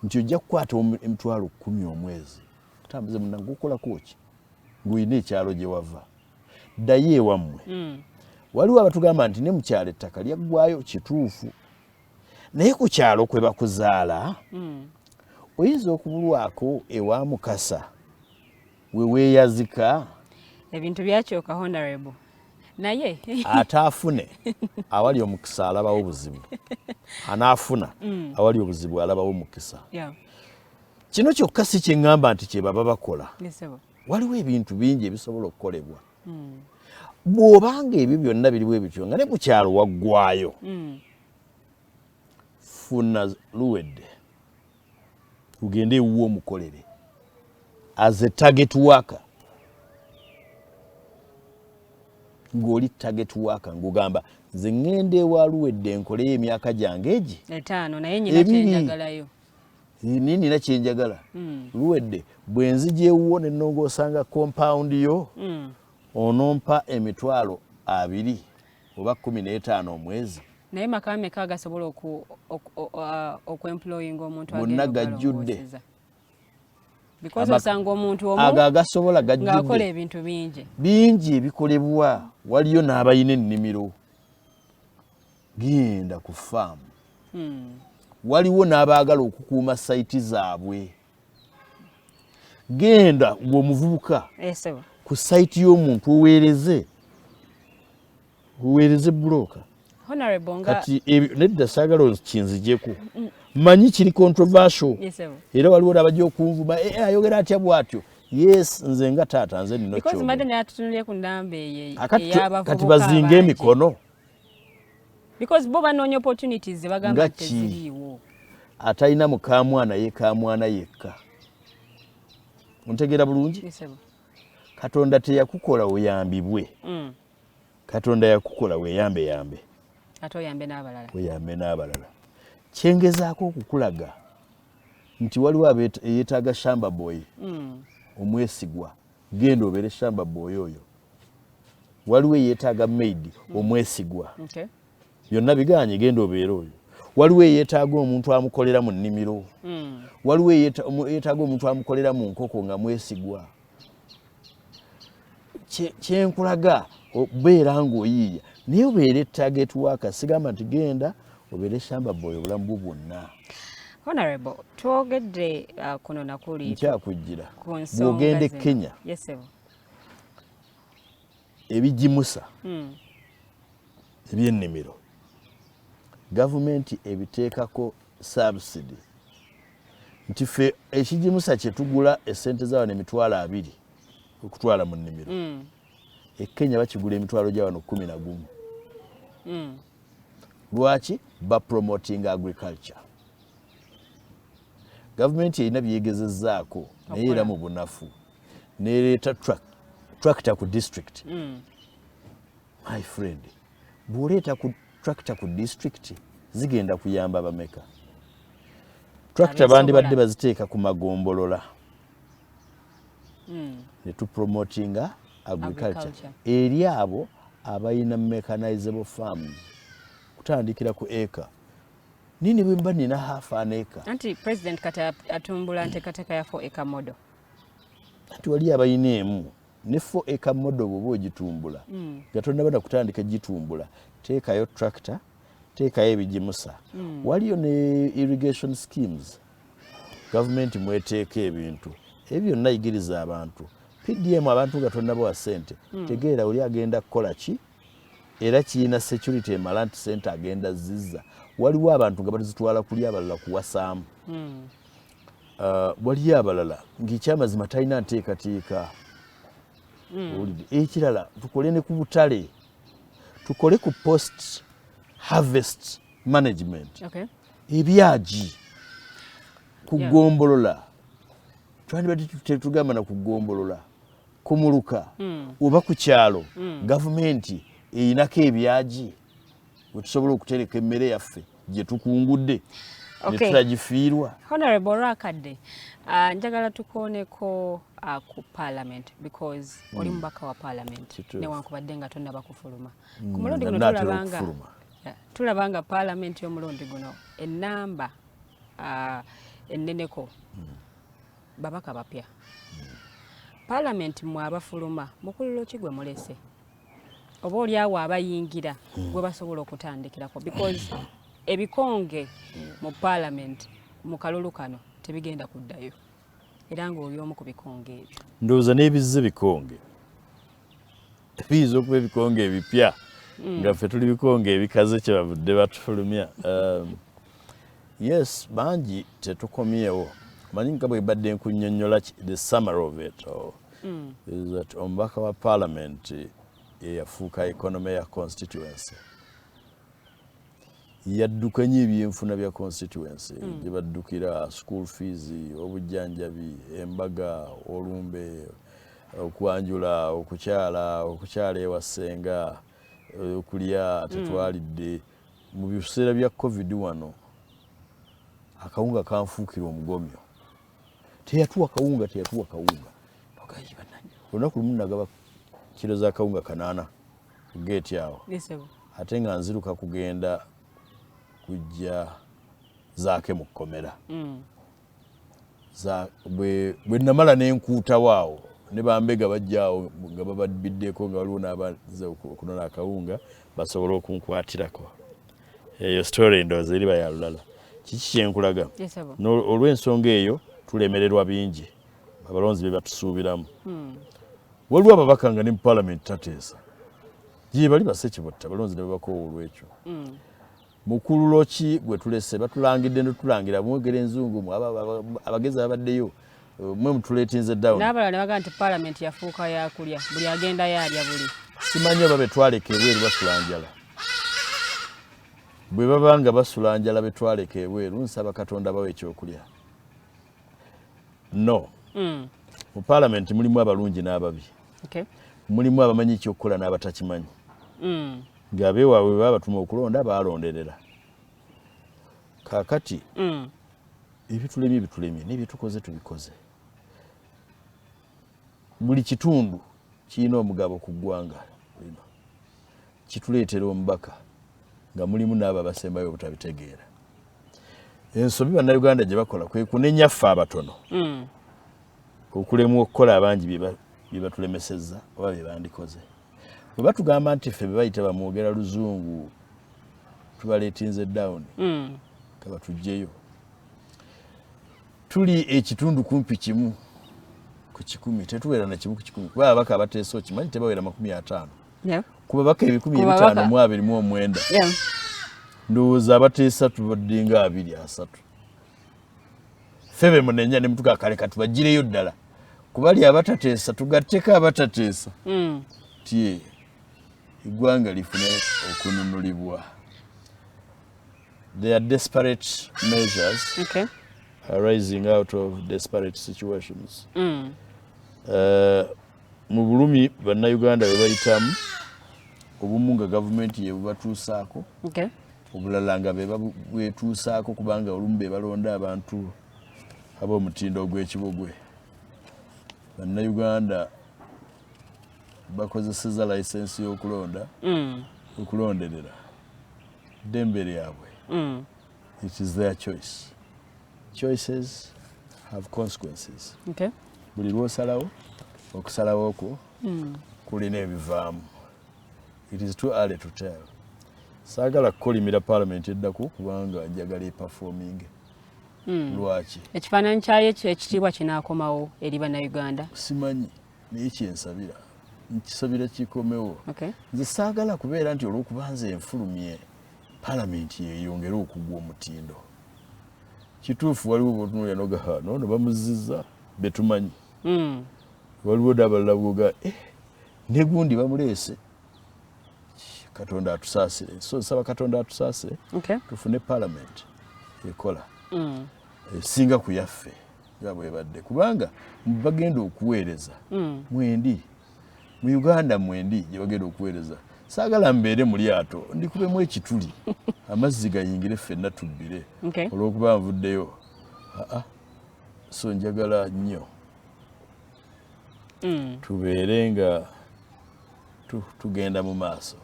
S5: nti ojja kukwata $10,000 omwezi. Tambuze munnange okolako ki? Ng'olina ekyalo gye wava. Ddayo ewammwe. Waliwo abatugamba nti ne mu kyalo ettaka lyaggwayo, kituufu. Naye ku kyalo kwe bakuzaala oyinza okubulwako ewa Mukasa we weeyazika.
S4: Ebintu byakyoka Honorable. Naye
S5: ataafune awali omukisa alabawo obuzibu. Anaafuna awali obuzibu alabawo omukisa. Kino kyokka si kye ŋŋamba nti kye baba bakola. Waliwo ebintu bingi ebisobola okukolebwa. Bw'obanga ebyo byonna biriwo ebityo nga ne ku kyalo waggwayo, funa luwedde ugende ewuwo omukolere as a target worker. Ng'oli target worker ng'ogamba nze ŋŋenda ewa luwedde nkoleyo emyaka gyange egi
S4: 5 naye nnyina kyenjagalayo.
S5: Nina kyenjagala. Luwedde bwe nzija ewuwo ne nnongoosanga compound yo onompa $20,000 oba 15 omwezi.
S4: Naye maka meka agasobola okuemployinga omuntu
S5: bonna gajjudde.
S4: Because osanga omuntu omu
S5: agasobola gajjudde
S4: ng'akola ebintu
S5: bingi ebikolebwa. Waliyo n'abayina ennimiro, genda ku faamu. Waliwo n'abaagala okukuuma sayiti zaabwe, genda ng'omuvubuka ku sayiti y'omuntu oweereze bulooka. Kati nedda saagala kinzijeko, manyi kiri controversial. Era waliwo n'abajja okunvuma ayogera atya bw'atyo. Yes, nze nga taata nze nino
S4: because madde n'atutunulye ku nnamba ey'abavubuka
S5: kati bazinga emikono.
S4: Because bo banoonya opportunities bagamba teziriiwo.
S5: Atalina mukamwana ye kamwana yekka. Ontegeera bulungi? Katonda teyakukola oyambibwe. Katonda yakukola weeyambe.
S4: Ate oyambe n'abalala.
S5: Oyambe n'abalala. Kyengezaako okukulaga nti waliwo yeetaaga shamba boy omwesigwa genda obeere shamba boy oyo waliwo yeetaaga maid omwesigwa byonna biganye genda obeere oyo waliwo yeetaaga omuntu amukolera mu nnimiro waliwo yeetaaga omuntu amukolera mu nkoko nga mwesigwa kyenkulaga obeera ng'oyiiya naye obeere target worker sigamba nti genda obeere shamba boy obulamu bwo bwonna.
S4: Honorable, twogedde kuno nakuli
S5: nkyakujjira bw'ogenda e Kenya ebigimusa ebyennimiro gavumenti ebiteekako subsidy nti ffe ekigimusa kye tugula essente za wano emitwalo 2 okutwala mu nnimiro e Kenya bakigula emitwalo gya wano 11 lwaki bapromoting agriculture gavumenti erina byegezezzaako naye era mu bunafu nereeta tractor ku district my friend bw'oleeta ku tractor ku district zigenda kuyamba bameka tractor bandibadde baziteeka ku magombolola ne tupromotinga agriculture eri abo abalina mechanizable farms kutandikira ku eka nini bwe mba nina half an acre
S4: anti president kata atumbula nteekateeka ya 4 acre model
S5: anti wali abalina emu ne 4 acre model bw'oba ogitumbula nga tonnaba kutandika gitumbula teekayo tractor teekayo ebigimusa waliyo ne irrigation schemes gavumenti mweteeka ebintu ebyo byonna yigiriza abantu PDM abantu nga tonnabawa ssente tegeera oli agenda kukola ki era kiina security emala nti ssente agenda zizza waliwo abantu nga bazitwala kuli abalala kuwasaamu waliyo abalala ng'ekyamazima talina nteekateeka ekirala tukole ne ku butale tukole ku post harvest management ebyagi kugombolola twandibadde tetugamba na kugombolola kumuluka oba ku kyalo gavumenti eyinako ebyagi wetusobola okutereka emmere yaffe gye tukungudde netutagifiirwa.
S4: Honorable Rakadde, njagala tukooneko ku parliament because oli mubaka wa parliament newankubadde nga tonnaba kufuluma ku mulundi guno tulabanga parliament y'omulundi guno ennamba enneneko babaka bapya parliament mwe abafuluma mukuliro ki gwe mulese oba oliawo abayingira gwe basobola okutandikirako because ebikonge mu parliament mu kalulu kano tebigenda kuddayo era ng'oli omu ku bikonge ebyo
S5: ndowooza n'ebizze bikonge biyinza okuba ebikonge ebipya nga ffe tuli bikonge ebikaze kye bavudde batufulumya yes bangi tetukomyewo manyi nga bwe badde nkunnyonnyola the summary of it is that omubaka wa parliament eyafuuka economy ya constituency yaddukanye ebyenfuna bya constituency gye baddukira school fees obujjanjabi embaga olumbe okwanjula okukyala ewasenga okulya tetwalidde mu biseera bya covid wano akawunga kanfuukira omugomyo teyatuwa kawunga olunaku lumu nagaba kiro za kawunga 8 ku geeti awo ate nga nziruka kugenda kujja zaake mu kkomera bwe namala n'enkuutawo awo ne bambega bajjaawo nga bababiddeko nga waliwo n'abaze okunona akawunga basobole okunkwatirako eyo story ndowooza eriba ya lulala kiki kyenkulaga olw'ensonga eyo tulemererwa bingi abalonzi be batusuubiramu waliwo ababaka nga ne mu parliament tateesa gye bali basekibotta abalonzi ne babakoowa olw'ekyo mukululo ki gwe tulese batulangidde netulangira mwogera enzungu abagezi abaddeyo mwe mutuleetinze down
S4: n'abalala ne bagaa nti parliament yafuuka yakulya buli agenda yaalya buli
S5: simanyi oba betwaleka ebweru basula njala bwe baba nga basula njala betwaleka ebweru nsaba katonda bawe ekyokulya no mu parliament mulimu abalungi n'ababi mulimu abamanyi ekyokukola n'abatakimanyi ng'abeewaabwe baba batuma okulonda baalonderera kaakati ebitulemye n'ebitukoze tubikoze. Buli kitundu kirina omugabo ku ggwanga lino kituleetera omubaka nga mulimu n'abo abasembayo obutabitegeera. Ensobi bannayuganda gye bakola kwe kunenya ffe abatono okulemwa okukola abangi bye batulemesezza oba bye bandikoze. Bwe batugamba nti ffe be bayita bamwogera luzungu tubaleetinze down kaba tujjeyo. Tuli ekitundu kumpi kimu ku 10 tetuwera na kimu ku 10 kuba abaka abateesa okimanyi tebawera 50. Kuba baka 15,209 ndowooza abateesa tubaddenga 2-3 febe munenya ne mutuka kaleka tubagireyo ddala kubali abatateesa tugatteko abatateesa tie eggwanga lifune okununulibwa. There are desperate measures arising out of desperate situations. Mu bulumi bannayuganda bwe bayitamu obumu nga gavumenti ye bubatuusaako obulala nga be babwetuusaako kubanga olumu be balonda abantu ab'omutindo ogw'ekibogwe. Bannayuganda bakozeseza layisensi y'okulonda okulonderera ddembe lyabwe. It is their choice. Choices have consequences. Buli lw'osalawo okusalawo okwo kulina ebivaamu. It is too early to tell. Saagala kukolimira parliament eddako kubanga njagala eperforming. Lwaki?
S4: Ekifaananyi kyayo ekitiibwa kinaakomawo eri bannayuganda?
S5: Simanyi naye kyensabira nkisabira kikomewo. Nze saagala kubeera nti olw'okuba nze enfulumye parliament yeyongere okugwa omutindo. Kituufu waliwo bwotunulira noga nono bamuzizza betumanyi. Waliwo dabalala bwoga negundi bamuleese. Katonda atusaasire. So nsaba Katonda atusaasire tufune parliament ekola esinga ku yaffe nga bwebadde kubanga bagenda okuweereza mwendi mu Uganda mwendi gye bagenda okuweereza. Saagala mbeere mu lyato ndikubemu ekituli amazzi gayingire ffenna tubbire olw'okuba nvuddeyo. So njagala nnyo tubeere nga tugenda mu maaso.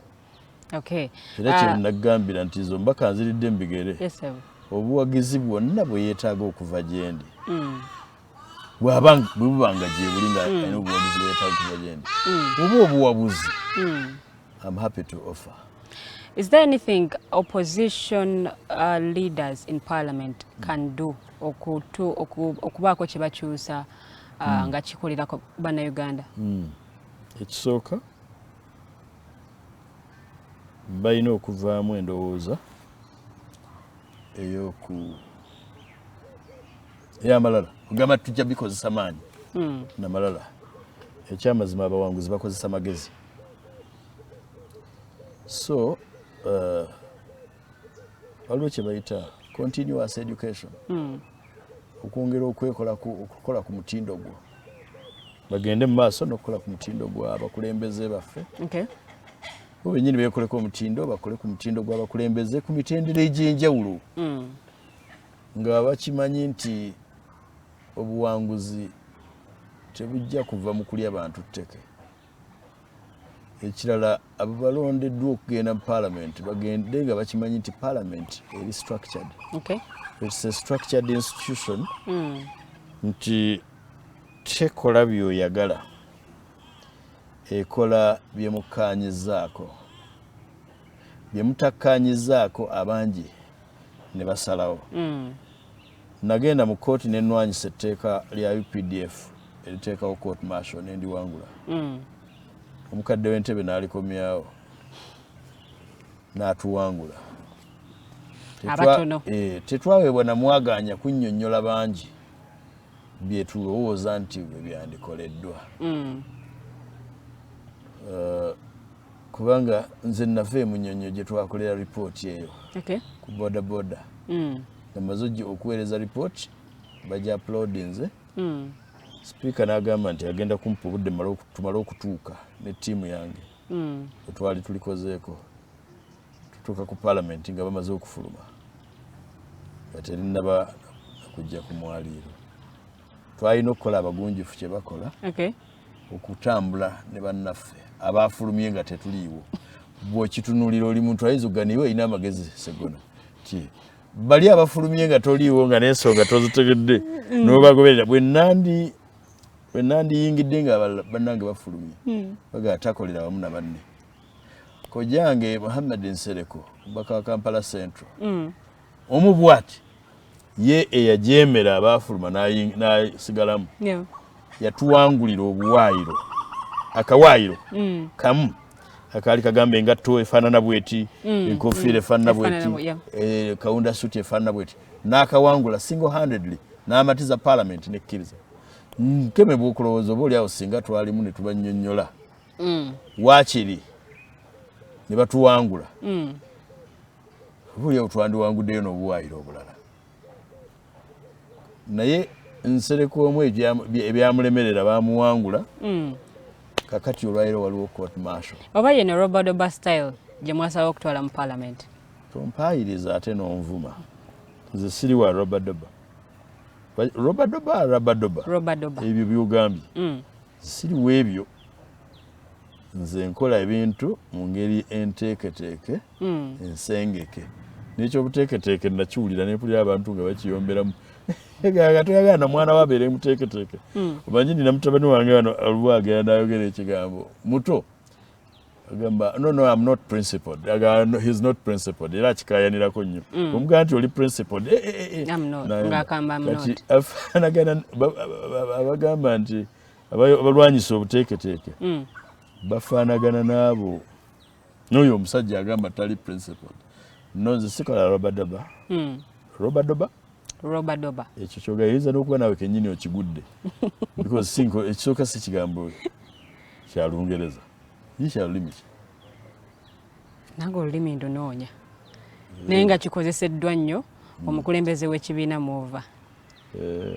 S5: Era kye nagambira nti zo mbaka nziridde mbigere obuwagizi bwonna bwe yeetaaga okuva gye ndi bwe bubanga gye buli nga alina obuwagizi bwe yeetaaga okuva gye ndi oba obuwabuzi I'm happy to offer.
S4: Is there anything opposition leaders in parliament can do okubaako kye bakyusa nga kikolera bannayuganda?
S5: Ekisooka balina okuvaamu endowooza ey'amalala ogamba tujja bikozesa maanyi namalala. Ekyamazima abawanguzi bakozesa magezi. So waliwo kye bayita continuous education okwongera okukola ku mutindo gwo bagende mu maaso n'okukola ku mutindo gwa abakulembeze baffe. Bo bennyini beekoleko omutindo bakole ku mutindo gw'abakulembeze ku mitendera egy'enjawulo nga bakimanyi nti obuwanguzi tebujja kuva mu kulya bantu tteke. Ekirala abo balondeddwa okugenda mu parliament bagende nga bakimanyi nti parliament eri structured. It's a structured institution nti tekola by'oyagala ekola bye mukkaanyizaako bye mutakkaanyizaako abangi ne basalawo. Nagenda mu kooti ne nnwanyisa etteeka lya UPDF eriteekawo court martial ne ndiwangula. Omukadde w'entebe n'alikomyawo n'atuwangula. Tetwaweebwa na mwagaanya kunnyonnyola bangi bye tulowooza nti bwe byandikoleddwa. Kubanga nze nava e Munyonyo gye twakolera ripooti eyo ku boda boda. Amaze okuweereza ripooti bajja uploadinze. Sipiika n'agamba nti agenda kumpa obudde tumale okutuuka ne ttiimu yange twali tulikozeeko tutuuka ku parliament nga bamaze okufuluma nga terinaba kujja ku mwaliiro twalina okukola abagunjufu kye bakola okutambula ne bannaffe abaafulumye nga tetuliiwo bw'okitunuulira oli muntu ayinza okuganiwe olina amagezi Segona ti bali abafulumye nga toliiwo nga n'ensonga tozitegedde n'obagoberera bwe nandiyingidde nga bannange bafulumye bagaa takolera wamu na banne kojange Muhammad Nsereko omubaka wa Kampala Central omu bw'ati ye eyajeemera abaafuluma n'asigalamu yatuwangulira obuwaayiro akawaayiro kamu akaali kagamba engatto efaanana bweti enkofiira efaanana bweti kawunda suti efaanana bweti n'akawangula single handedly n'amatiza parliament nekkiriza nkeme bw'okulowooza oba oli awo singa twalimu ne tubannyonnyola waakiri ne batuwangula oba oli awo twandiwanguddeyo n'obuwaayiro obulala naye Nsereko omu ebyamulemerera bamuwangula kakati olwaliro waliwo court martial
S4: oba ye ne Robert Doba style gye mwasaba okutwala mu parliament
S5: tompayiriza ate n'onvuma nze siri wa Robert Doba ebyo byogambye siriwo ebyo nze nkola ebintu mu ngeri enteeketeeke ensengeke n'ekyobuteeketeeke nakiwulira nepulira abantu nga bakiyomberamu toyagala mwana wabeere muteeketeeke omanyi nina mutabani wange wano alwa agenda ayogera ekigambo muto agamba no I'm not principled he's not principled era akikayanirako nnyo omugaa nti oli principled afaanagana abagamba nti abalwanyisa obuteeketeeke bafaanagana n'abo n'oyo omusajja agamba tali principled no nze sikola Robert Doba ekyo kyogayiriza n'okuba nawe kennyini okigudde because ekisooka si kigambo kya Lungereza ye kya lulimi ki
S4: nange olulimi ndunoonya naye nga kikozeseddwa nnyo omukulembeze w'ekibiina muva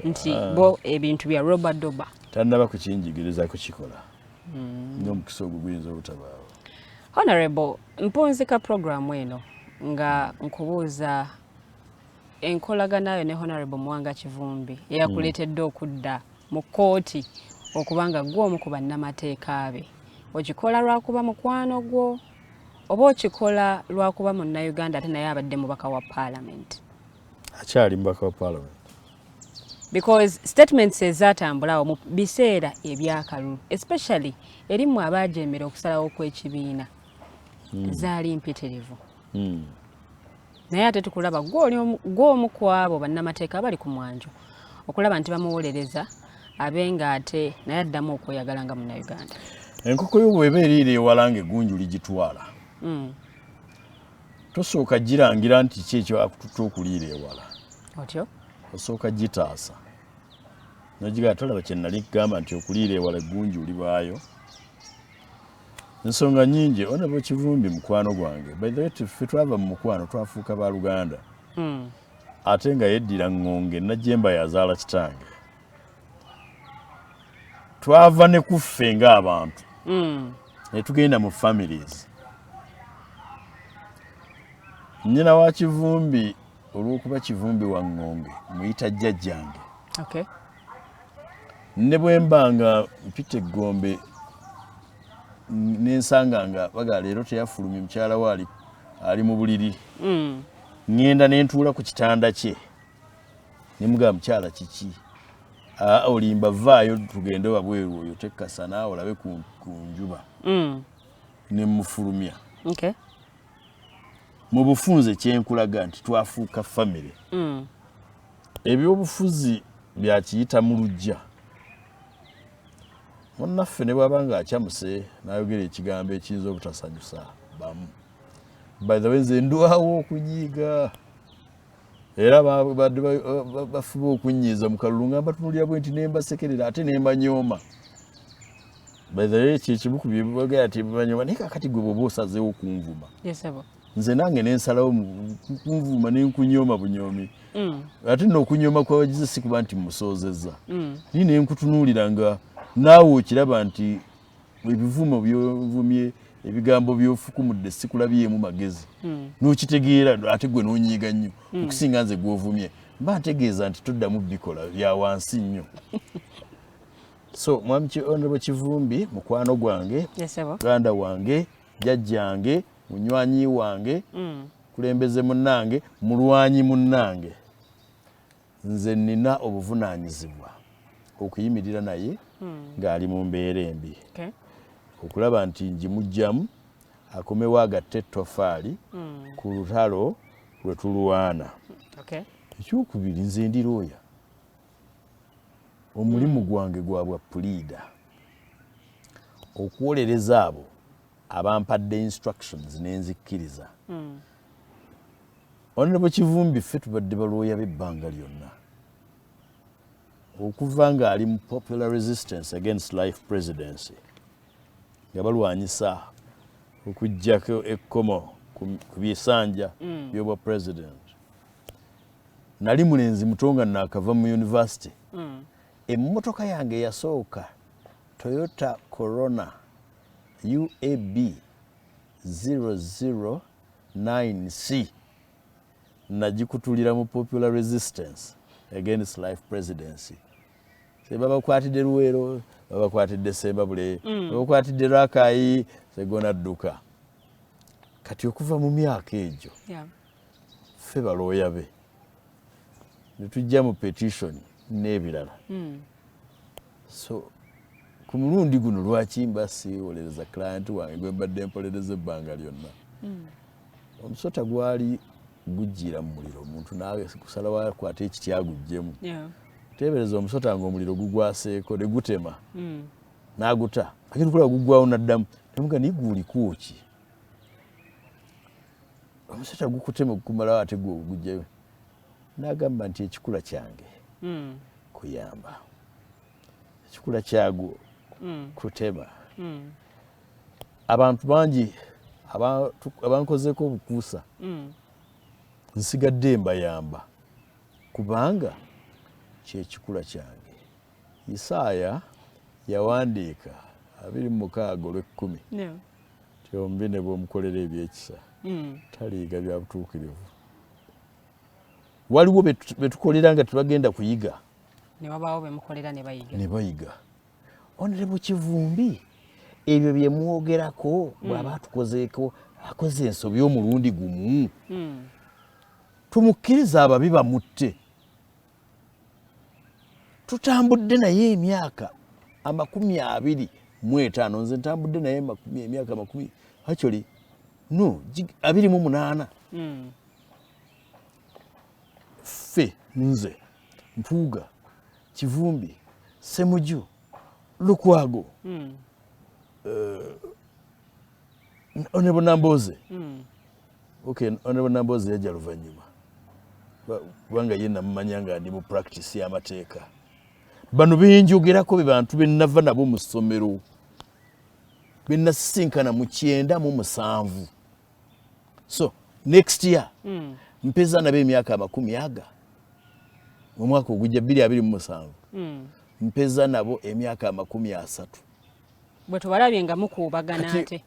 S4: nti bo ebintu bya Robert Doba
S5: tannaba kukinjigiriza kukikola n'omukisa ogwo guyinza obutabaawo.
S4: Honorable, mpunzika programu eno nga nkubuuza enkolaganayo ne Honorable Mwanga Kivumbi eyakuleetedde okudda mu kkooti okubanga gwe omu ku bannamateeka be okikola lwakuba mukwano gwo oba okikola lwakuba munnayuganda ate naye abadde mubaka wa parliament?
S5: Akyali mubaka wa parliament
S4: because statements ezatambulawo mu biseera ebyakalulu especially erimu abajeemera okusalawo kw'ekibiina zaali mpitirivu naye ate tukulaba gw'omu ku abo bannamateeka bali ku mwanjo okulaba nti bamuwolereza abenga ate naye addamu okweyagala nga munnayuganda.
S5: Enkoko yo bw'eba eriira ewala ng'eggunju ligitwala tosooka girangira nti ki ekyo akututa okuliira ewala
S4: otyo
S5: osooka gitaasa nogigaa tolaba kye nali kugamba nti okuliira ewala eggunju libaayo ensonga nnyingi Honorable Kivumbi mukwano gwange by the way ffe twava mu mukwano twafuuka ba Luganda ate nga yeddira ŋŋonge Najjemba yazaala kitange twava ne kuffe ng'abantu ne tugenda mu families. Nnyina wa Kivumbi olw'okuba Kivumbi wa ŋŋonge muyita jjajjange ne bwe mbanga mpita Gombe nensanga nga baga leero teyafulumye mukyala we ali mu buliri ngenda ne ntuula ku kitanda kye ne mugamba mukyala kiki olimba vaayo tugende wabweru oyo tekkasa naawe olabe ku njuba ne mufulumya mu bufunze kyenkulaga nti twafuuka famire ebyobufuzi byakiyita mu lujja munnaffe ne bw'aba nga akyamuse n'ayogera ekigambo ekiyinza obutasanyusa bamu by the way nze ndwawo okunyiiga era badde bafuba okunnyiiza mu kalulu nga mbatunulira bwe nti ne mbasekerera ate ne mbanyooma by the way kyekimu ku byebagera ati banyooma naye kakati gwe bw'oba osazeewo okunvuma nze nange nensalawo kunvuma ne nkunyooma bunyoomi ate nno okunyooma kwabagize si kuba nti musoozezza naye ne nkutunuulira nga naawe okiraba nti ebivumo byovumye ebigambo byofukumudde sikulabyemu magezi n'okitegeera ate gwe n'onyiiga nnyo okusinga nze gw'ovumye mba ntegeeza nti tuddamu bikola bya wansi nnyo. So mwami Honorable Kivumbi mukwano gwange, ganda wange, jjajjange, munywanyi wange, kulembeze munnange, mulwanyi munnange, nze nina obuvunaanyizibwa okuyimirira naye ng'ali mu mbeera embi, okulaba nti njimugjamu akomewo agatta ettofaali ku lutalo lwe tulwana. Ekyokubiri, nze ndi looya, omulimu gwange gwa bwa puliida okwolereza abo abampadde instructions n'enzikkiriza. Honorable Kivumbi ffe tubadde balooya b'ebbanga lyonna okuva ng'ali mu popular resistance against life presidency nga balwanyisa okuggyako ekkomo ku bisanja by'obwa president. Nali mulenzi muto nga naakava mu university. Emmotoka yange eyasooka Toyota Corona UAB 009C nagikutulira mu popular resistance against life presidency. Babakwatidde Luweero, babakwatidde Sembabule, babakwatidde Rakai, Segona Dduka. Kati okuva mu myaka egyo ffe balooya be ne tujja mu petition n'ebirala. So ku mulundi guno lwaki mba siwolereza client wange gwe mbadde mpolereza ebbanga lyonna. Omusota gwali gujjira mu muliro, omuntu naawe kusalawo akwate ekiti aguggyemu. Teebereza omusota ng'omuliro gugwaseeko ne gutema n'aguta, lakini tukola guggwawo n'addamu nemuga naye guliko ki? Omusota gukutema gukumalawo ate gujjayo. N'agamba nti ekikula kyange kuyamba, ekikula kyagwo kutema. Abantu bangi abankozeko obukuusa nsigadde mbayamba kubanga kyekikula kyange. Isaaya yawandiika 26:10 tyombi ne bw'omukolera ebyekisa taliyiga bya butuukirivu. Waliwo betukolera nga tebagenda kuyiga
S4: ne wabaawo bemukolera ne
S5: bayiga. Honorable Kivumbi ebyo bye mwogerako bw'aba atukozeeko akoze ensobi y'omulundi gumu, tumukkiriza ababi bamutte. Tutambudde naye emyaka 25, nze ntambudde naye emyaka 10 actually no 28. Ffe nze Mpuuga, Kivumbi, Ssemuju, Lukwago, Honorable Nambooze. Okay, Honorable Nambooze yajja luvannyuma kubanga ye namumanya nga ndi mu practice y'amateeka. Bano benjogerako be bantu be nnava nabo mu ssomero, be nasisinkana mu 97. So next year mpeza nabo emyaka 10 mu mwaka ogujja 2027 mpeza nabo emyaka 30.
S4: Bwe tubalabye nga mukuubagana ate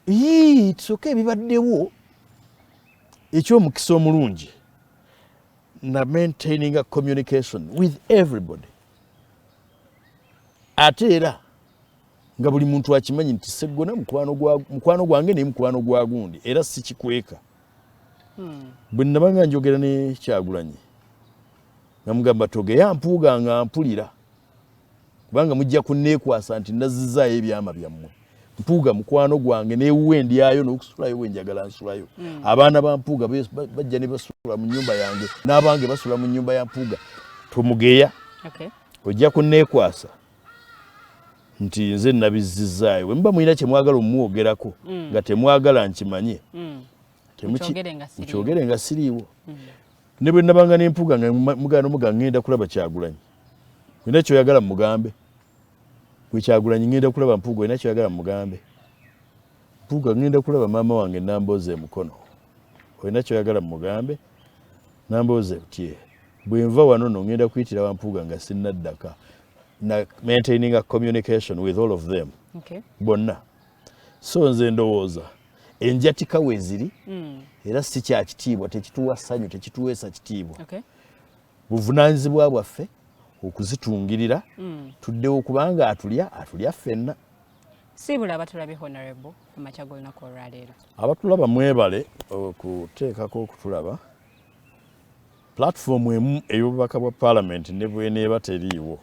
S5: tsoke bibaddewo ekyomukisa omulungi na maintaining a communication with everybody. Ate era nga buli muntu akimanyi nti Sseggona mukwano gwange ne mukwano gwa gundi era si kikweka. Bwe nabanga njogera ne Kyagulanyi namugamba togeya Mpuuga nga mpulira kubanga mujja kunneekwasa nti nazizzaayo ebyama byammwe. Mpuuga mukwano gwange neewuwe ndyayo n'okusulayo bwe njagala nsulayo. Abaana ba Mpuuga bajja ne basula mu nnyumba yange n'abange basula mu nnyumba ya Mpuuga. Tomugeya ojja kunneekwasa nti nze nabizzizaayo. Bwe muba mulina kye mwagala omumwogerako nga temwagala nkimanye mukyogere nga siriiwo. Ne bwe nabanga n'Empuuga nga muganda omuga ngenda kulaba Kyagulanyi, olina kyoyagala mugambe. Gwe Kyagulanyi ngenda kulaba Mpuuga, olina kyoyagala mugambe. Mpuuga ngenda kulaba maama wange Nambooze Mukono, olina kyoyagala mugambe. Nambooze tye bwe nva wano no ngenda kuyitira wa Mpuuga nga sinnaddaka. Na maintaining a communication with all of them. Bonna. So nze ndowooza enjatika weeziri era si kya kitiibwa, tekituwa ssanyu, tekituweesa kitiibwa. buvunaanyizibwa bwaffe okuzitungirira tuddewo kubanga atulya ffenna.
S4: Sibula abatulabye honorable amacha g'olunaku olwaleero.
S5: Abatulaba mwebale okuteekako okutulaba. Platform emu ey'obubaka bwa Parliament ne bw'eneeba teriiwo.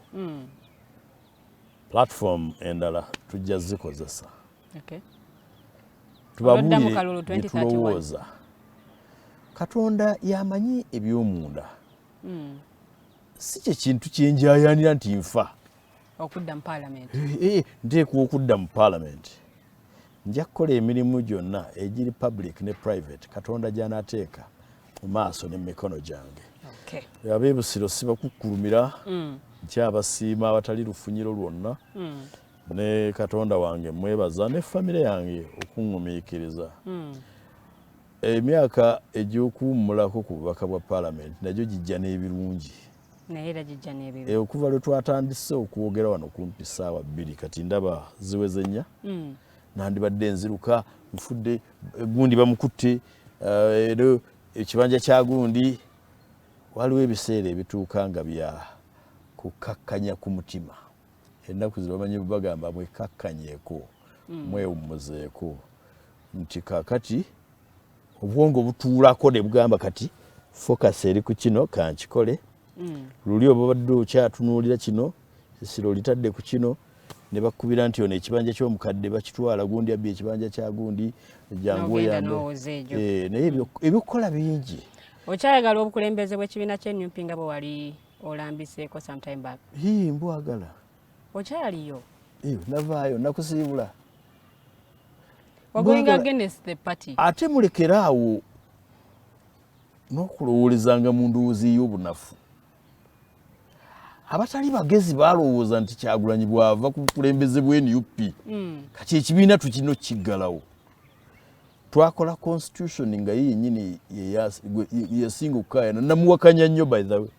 S5: Platform endala tujja zikozesa.
S4: Okay.
S5: Tubabuulire bye tulowooza. Katonda yamanyi eby'omunda. Si kye kintu kye njayaanira nti nfa.
S4: Okudda mu Parliament.
S5: Nteekwa okudda mu Parliament. Nja kukola emirimu gyonna egiri public ne private Katonda gy'anaateeka mu maaso ne mikono gyange.
S4: Okay.
S5: Ab'ebusiro sibakukkulumira nkyabasiima abatali lufunyiro lwonna ne Katonda wange mwebaza ne famire yange okuŋŋumiikiriza. Emyaka egy'okuwummulako ku bubaka bwa Parliament nagyo gijja n'ebirungi.
S4: Naye era gijja n'ebibi.
S5: Okuva lwe twatandise okwogera wano kumpi ssaawa 2 kati ndaba ziweze 4. Nandibadde nziruka nfudde gundi bamukutte ekibanja kya gundi. Waliwo ebiseera ebituuka nga bya kukakkanya ku mutima. Ennaku zino bamanyi bagamba mwekakkanyeeko mwewummuzeeko nti kaakati obwongo butuulako ne bugamba kati focus eri ku kino kankikole. Luli obadde okyatunuulira kino essiro litadde ku kino ne bakubira nti ono ekibanja ky'omukadde bakitwala gundi abbi ekibanja kya gundi jangu oyambe. Naye ebikola bingi.
S4: Okyayagala obukulembeze bw'ekibiina ky'ennyumpi nga bwe wali olambiseeko sometime back.
S5: Mbwagala.
S4: Okyaliyo?
S5: Navaayo nakusiibula.
S4: Going against the party.
S5: Ate mulekeraawo n'okulowoolezanga mu ndowooza ey'obunafu. Abatali bagezi balowooza nti Kyagulanyi bw'ava ku bukulembeze bw'NUP. Kati ekibiina tukino kiggalawo. Twakola constitution nga yennyini yeyasinga okukaayana namuwakanya nnyo by the way.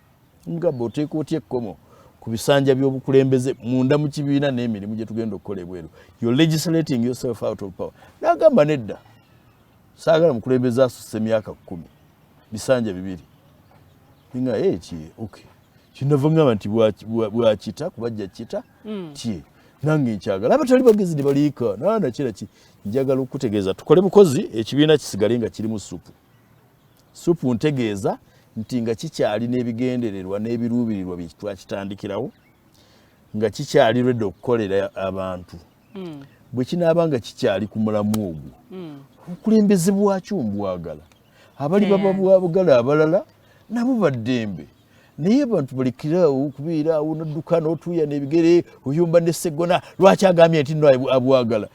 S5: Mugamba oteeka otya ekkomo ku bisanja by'obukulembeze munda mu kibiina n'emirimu gye tugenda okukola ebweru. You're legislating yourself out of power. N'agamba nedda. Saagala mukulembeze asusse emyaka 10. Bisanja 2. Nga okay. Kinava ngamba nti bwakita kubajja kita ki nange nkyagala abatali bagezi ne baliika naana kira ki njagala okutegeeza tukole bukozi ekibiina kisigale nga kiri mu supu ntegeeza nti nga kikyali n'ebigendererwa n'ebiruubirirwa bye twakitandikirawo nga kikyali redde okukolera abantu bwe kinaaba nga kikyali ku mulamu ogwo obukulembeze bwakyo mbwagala abali bababwabugala abalala nabo baddembe. Naye abantu balikiraawo kubeeraawo n'odduka n'otuuya n'ebigere oyumba n'esseggona lwaki agambye nti nno abwagala.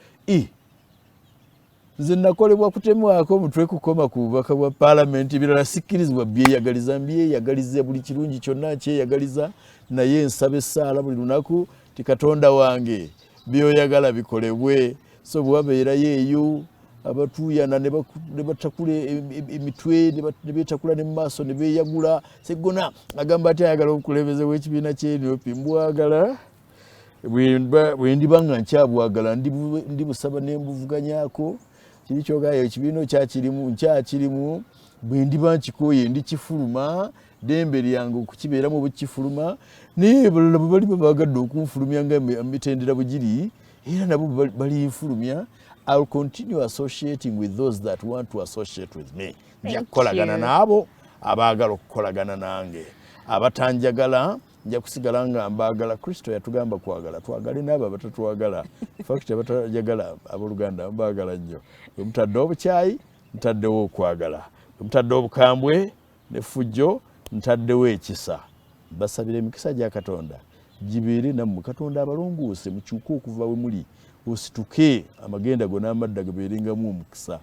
S5: Nze nakolebwa kutemwako mutwe kukoma ku bubaka bwa Parliament birala sikkirizibwa byeyagaliza buli kirungi kyonna kyeyagaliza naye nsaba essaala buli lunaku ti Katonda wange byoyagala bikolebwe. So bwabeerayo eyo abatuuyana ne batakula emitwe ne beetakula ne mu maaso ne beeyagula seggona agamba ati ayagala obukulembeze bw'ekibiina ky'NUP mbwagala bwe ndiba nga nkyabwagala ndibusaba ne mbuvuganyaako kiri kyogayo ekibiina nkyakirimu bwe ndiba nkikooye ndikifuluma dembe lyange okukibeeramu obukifuluma naye balala bwe bali babagadde okunfulumya nga emitendera bwe giri era nabo balinfulumya. I'll continue associating with those that want to associate with me. Nja kukolagana n'abo abaagala okukolagana nange. Abatanjagala nja kusigala nga mbaagala. Kristo yatugamba kwagala twagale n'abo abatatwagala. Fact abatajagala abooluganda mbaagala nnyo. Bwe mutadde obukyayi ntaddewo okwagala. Bwe mutadde obukambwe n'effujjo ntaddewo ekisa. Basabira emikisa gya Katonda gibeere nammwe. Katonda abalongoose mukyuke okuva we muli. Osituke amagenda go n'amadda gabeerengamu omukisa.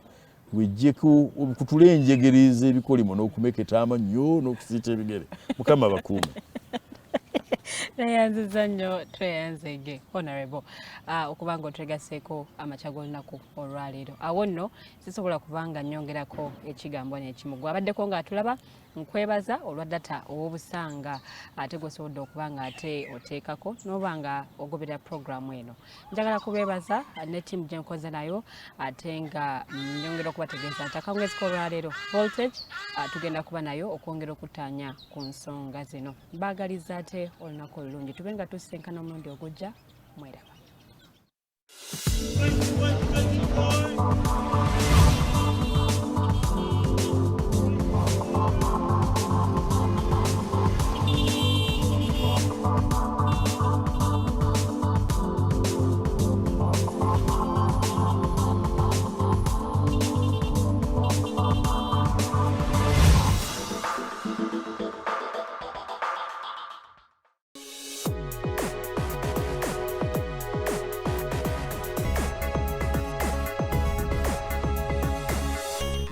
S5: Wejjeko okutula enjegeriza ebikolimo n'okumeketa amannyo n'okusiita ebigere. Mukama bakuume.
S4: Tweyanziza nnyo tweyanzege honorable okuba nga otwegaseeko amakya g'olunaku olwaleero. Awo nno sisobola kubanga nnyongerako ekigambo n'ekimu. Gwe abaddeko ng'atulaba nkwebaza olwa data ow'obusanga ate gwesobodde okuba nga ate oteekako n'oba nga ogoberera puroguramu eno. Njagala kubeebaza ne ttiimu gye nkoze nayo ate nga nnyongera okubategeeza nti akawungeezi k'olwaleero voltage tugenda kuba nayo okwongera okutaanya ku nsonga zino. Mbaagaliza ate olunaku olulungi tube nga tusinkana omulundi ogujja mweraba.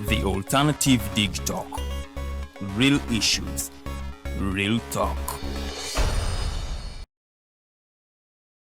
S1: The Alternative Dig Talk. Real issues, real talk.